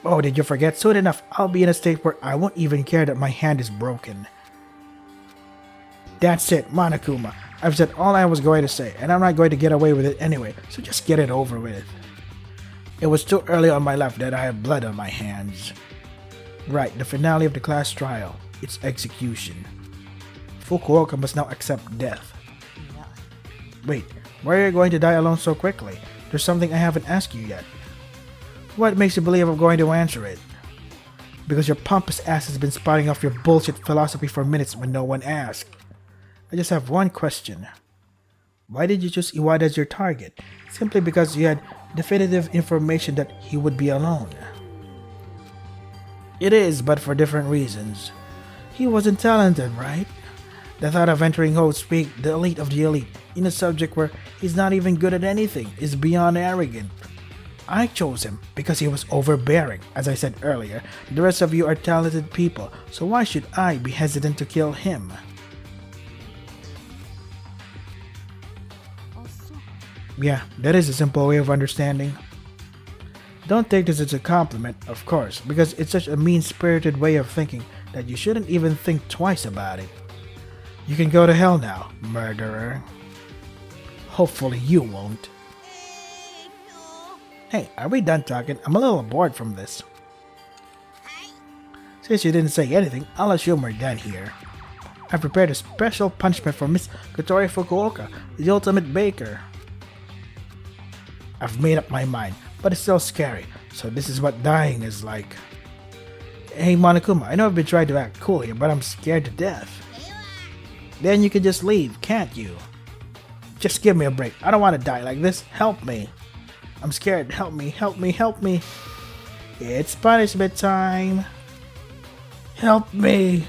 Oh, did you forget? Soon enough, I'll be in a state where I won't even care that my hand is broken. That's it, Monokuma. I've said all I was going to say, and I'm not going to get away with it anyway, so just get it over with. It was too early on my life that I have blood on my hands. Right, the finale of the class trial. Its execution. Fukuoka must now accept death. Wait, why are you going to die alone so quickly? There's something I haven't asked you yet. What makes you believe I'm going to answer it? Because your pompous ass has been spouting off your bullshit philosophy for minutes when no one asked. I just have one question. Why did you choose Iwata as your target? Simply because you had definitive information that he would be alone. It is, but for different reasons. He wasn't talented, right? The thought of entering Speak, the elite of the elite, in a subject where he's not even good at anything is beyond arrogant. I chose him because he was overbearing. As I said earlier, the rest of you are talented people, so why should I be hesitant to kill him? Yeah, that is a simple way of understanding. Don't take this as a compliment, of course, because it's such a mean-spirited way of thinking that you shouldn't even think twice about it. You can go to hell now, murderer. Hopefully you won't. Hey, are we done talking? I'm a little bored from this. Since you didn't say anything, I'll assume we're done here. I've prepared a special punishment for Miss Kotori Fukuoka, the ultimate baker. I've made up my mind, but it's still scary, so this is what dying is like. Hey Monokuma, I know I've been trying to act cool here, but I'm scared to death. Then you can just leave, can't you? Just give me a break. I don't want to die like this. Help me. I'm scared. Help me, help me, help me. It's punishment time. Help me.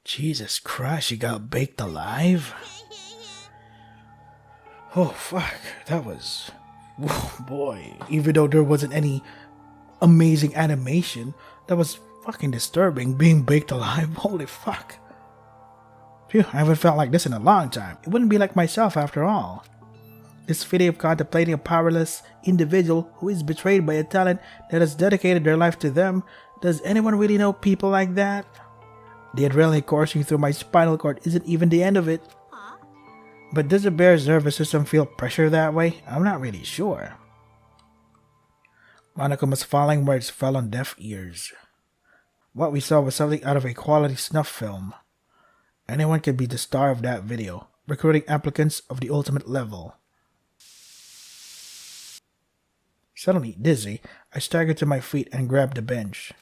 Jesus Christ, she got baked alive? Oh, fuck. That was... Oh, boy. Even though there wasn't any amazing animation, that was fucking disturbing, being baked alive. Holy fuck. Phew, I haven't felt like this in a long time. It wouldn't be like myself after all. This feeling of contemplating a powerless individual who is betrayed by a talent that has dedicated their life to them. Does anyone really know people like that? The adrenaline coursing through my spinal cord isn't even the end of it. But does the bear's nervous system feel pressure that way? I'm not really sure. Monokuma's falling words fell on deaf ears. What we saw was something out of a quality snuff film. Anyone could be the star of that video, recruiting applicants of the ultimate level. Suddenly dizzy, I staggered to my feet and grabbed the bench.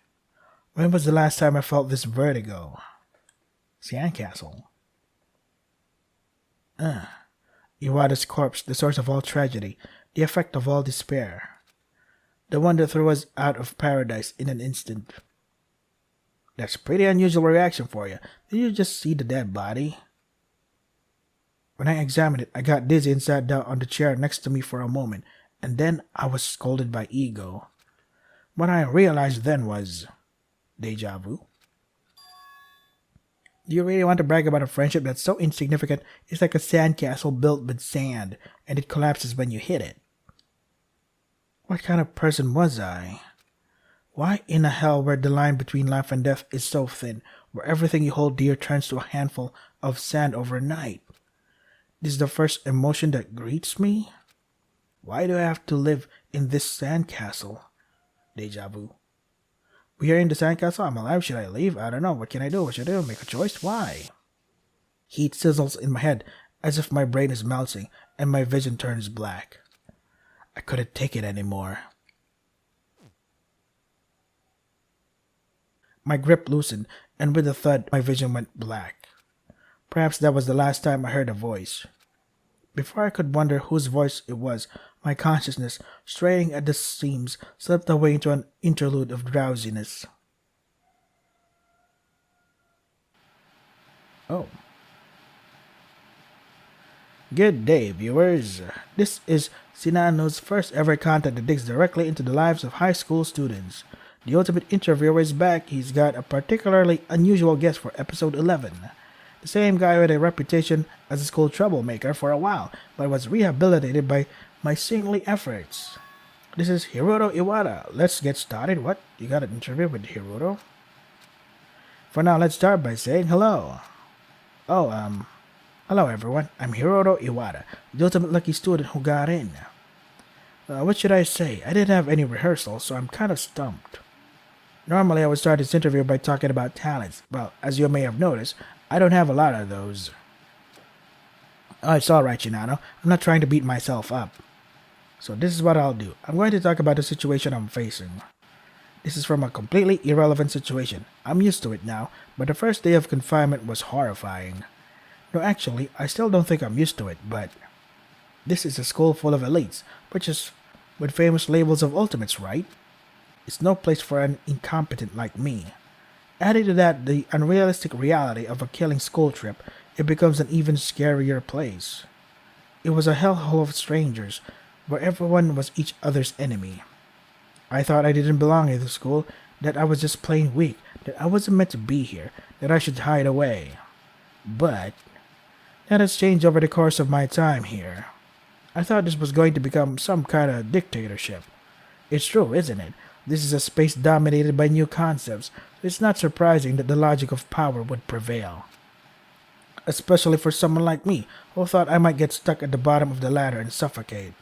When was the last time I felt this vertigo? Sandcastle. Iwata's corpse, the source of all tragedy, the effect of all despair. The one that threw us out of paradise in an instant. That's a pretty unusual reaction for you. Did you just see the dead body? When I examined it, I got dizzy and sat down on the chair next to me for a moment, and then I was scolded by ego. What I realized then was... deja vu? Do you really want to brag about a friendship that's so insignificant it's like a sandcastle built with sand, and it collapses when you hit it? What kind of person was I? Why in a hell where the line between life and death is so thin, where everything you hold dear turns to a handful of sand overnight? This is the first emotion that greets me? Why do I have to live in this sandcastle? Deja vu. We are in the sandcastle. I'm alive. Should I leave? I don't know. What can I do? What should I do? Make a choice? Why? Heat sizzles in my head as if my brain is melting and my vision turns black. I couldn't take it anymore. My grip loosened, and with a thud, my vision went black. Perhaps that was the last time I heard a voice. Before I could wonder whose voice it was, my consciousness, straining at the seams, slipped away into an interlude of drowsiness. Oh. Good day, viewers. This is Sinano's first ever content that digs directly into the lives of high school students. The ultimate interviewer is back. He's got a particularly unusual guest for episode 11. The same guy with a reputation as a school troublemaker for a while, but was rehabilitated by my saintly efforts. This is Hiroto Iwata. Let's get started. What? You got an interview with Hiroto? For now, let's start by saying hello. Hello everyone. I'm Hiroto Iwata, the ultimate lucky student who got in. What should I say? I didn't have any rehearsal, so I'm kind of stumped. Normally, I would start this interview by talking about talents. Well, as you may have noticed, I don't have a lot of those. Oh, it's alright, Shinano. I'm not trying to beat myself up. So this is what I'll do. I'm going to talk about the situation I'm facing. This is from a completely irrelevant situation. I'm used to it now, but the first day of confinement was horrifying. No, actually, I still don't think I'm used to it, but... This is a school full of elites, which is with famous labels of ultimates, right? It's no place for an incompetent like me. Adding to that the unrealistic reality of a killing school trip, it becomes an even scarier place. It was a hellhole of strangers, where everyone was each other's enemy. I thought I didn't belong in the school, that I was just plain weak, that I wasn't meant to be here, that I should hide away. But that has changed over the course of my time here. I thought this was going to become some kind of dictatorship. It's true, isn't it? This is a space dominated by new concepts, so it's not surprising that the logic of power would prevail. Especially for someone like me, who thought I might get stuck at the bottom of the ladder and suffocate.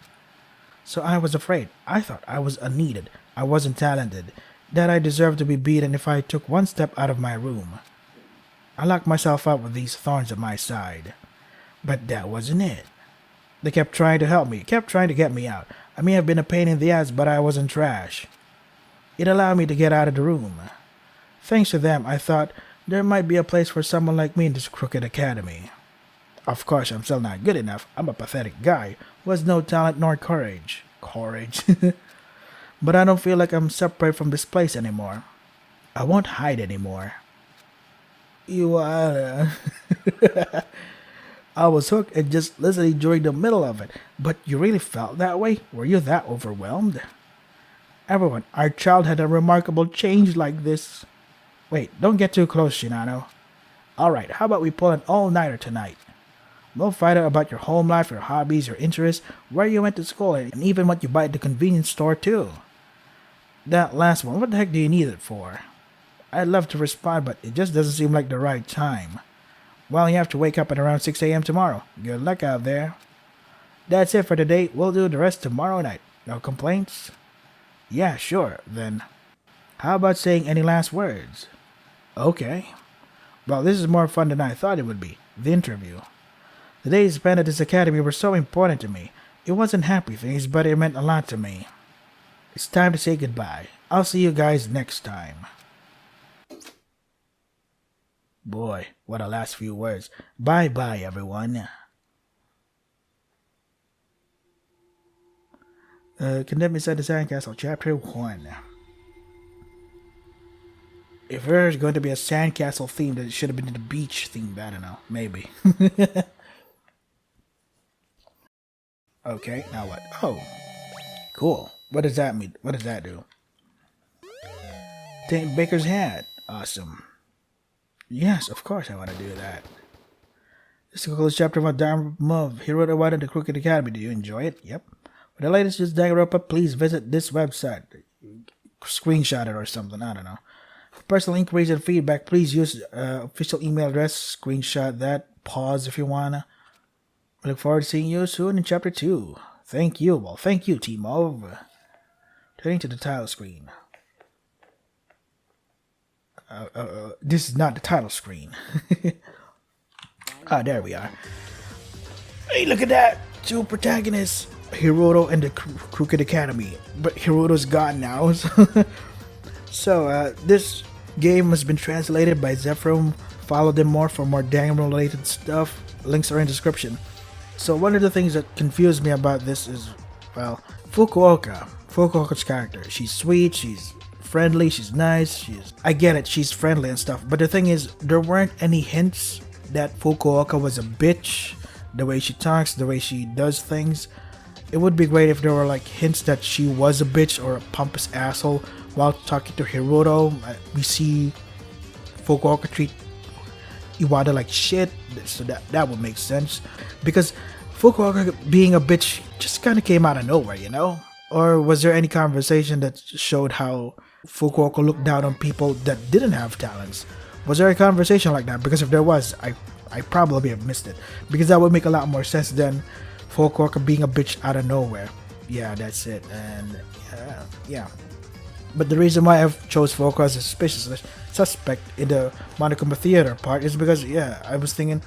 So I was afraid. I thought I was unneeded, I wasn't talented, that I deserved to be beaten if I took one step out of my room. I locked myself up with these thorns at my side. But that wasn't it. They kept trying to help me, kept trying to get me out. I may have been a pain in the ass, but I wasn't trash. It allowed me to get out of the room. Thanks to them, I thought there might be a place for someone like me in this crooked academy. Of course, I'm still not good enough. I'm a pathetic guy who has no talent nor courage. But I don't feel like I'm separate from this place anymore. I won't hide anymore. You are. I was hooked and just listening during the middle of it. But you really felt that way? Were you that overwhelmed? Everyone, our child had a remarkable change like this. Wait, don't get too close, Shinano. Alright, how about we pull an all-nighter tonight? We'll find out about your home life, your hobbies, your interests, where you went to school, and even what you buy at the convenience store, too. That last one, what the heck do you need it for? I'd love to respond, but it just doesn't seem like the right time. Well, you have to wake up at around 6 a.m. tomorrow. Good luck out there. That's it for today. We'll do the rest tomorrow night. No complaints? Yeah, sure, then. How about saying any last words? Okay. Well, this is more fun than I thought it would be. The interview. The days spent at this academy were so important to me. It wasn't happy things, but it meant a lot to me. It's time to say goodbye. I'll see you guys next time. Boy, what a last few words. Bye-bye, everyone. Condemned Inside the Sandcastle, Chapter 1. If there's going to be a sandcastle theme, then it should have been the beach theme. I don't know. Maybe. Okay, now what? Oh, cool. What does that mean? What does that do? Take Baker's hat. Awesome. Yes, of course I want to do that. This concludes chapter 1 of Mauve. He wrote about it in the Crooked Academy. Do you enjoy it? Yep. For the latest just Danganronpa, please visit this website. Screenshot it or something. I don't know. For personal inquiries and feedback, please use official email address. Screenshot that. Pause if you wanna. I look forward to seeing you soon in chapter 2. Thank you. Well, thank you, Team Mauve. Turning to the title screen. This is not the title screen. Ah, there we are. Hey, look at that! Two protagonists, Hiroto and the Crooked Academy. But Hiroto's gone now. So, this game has been translated by Zephyrum. Follow them more for more Danganronpa-related stuff. Links are in the description. So, one of the things that confused me about this is, well, Fukuoka's character. She's sweet, she's friendly, she's nice, I get it, she's friendly and stuff, but the thing is, there weren't any hints that Fukuoka was a bitch, the way she talks, the way she does things. It would be great if there were like hints that she was a bitch or a pompous asshole while talking to Hiroto. We see Fukuoka treat Iwata like shit, so that would make sense, because Fukuoka being a bitch just kind of came out of nowhere, you know? Or was there any conversation that showed how Fukuoka looked down on people that didn't have talents? Was there a conversation like that? Because if there was, I probably have missed it. Because that would make a lot more sense than Fukuoka being a bitch out of nowhere. Yeah, that's it. And yeah. But the reason why I chose Fukuoka as a suspicious suspect in the Monokuma Theater part is because, yeah, I was thinking,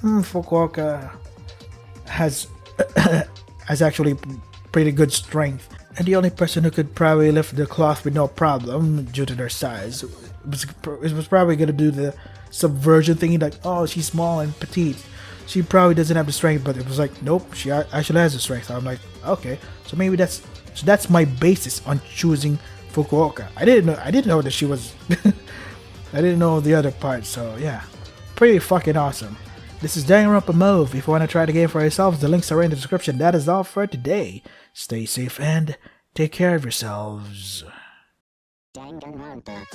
Fukuoka has actually pretty good strength, and the only person who could probably lift the cloth with no problem due to their size was probably gonna do the subversion thingy, like, oh, she's small and petite, she probably doesn't have the strength, but it was like, nope, she actually has the strength. So I'm like, okay, so maybe that's my basis on choosing Fukuoka. I didn't know that she was I didn't know the other part, so yeah, pretty fucking awesome. This is Danganronpa Mauve. If you want to try the game for yourselves, the links are in the description. That is all for today. Stay safe and take care of yourselves. Danganronpa.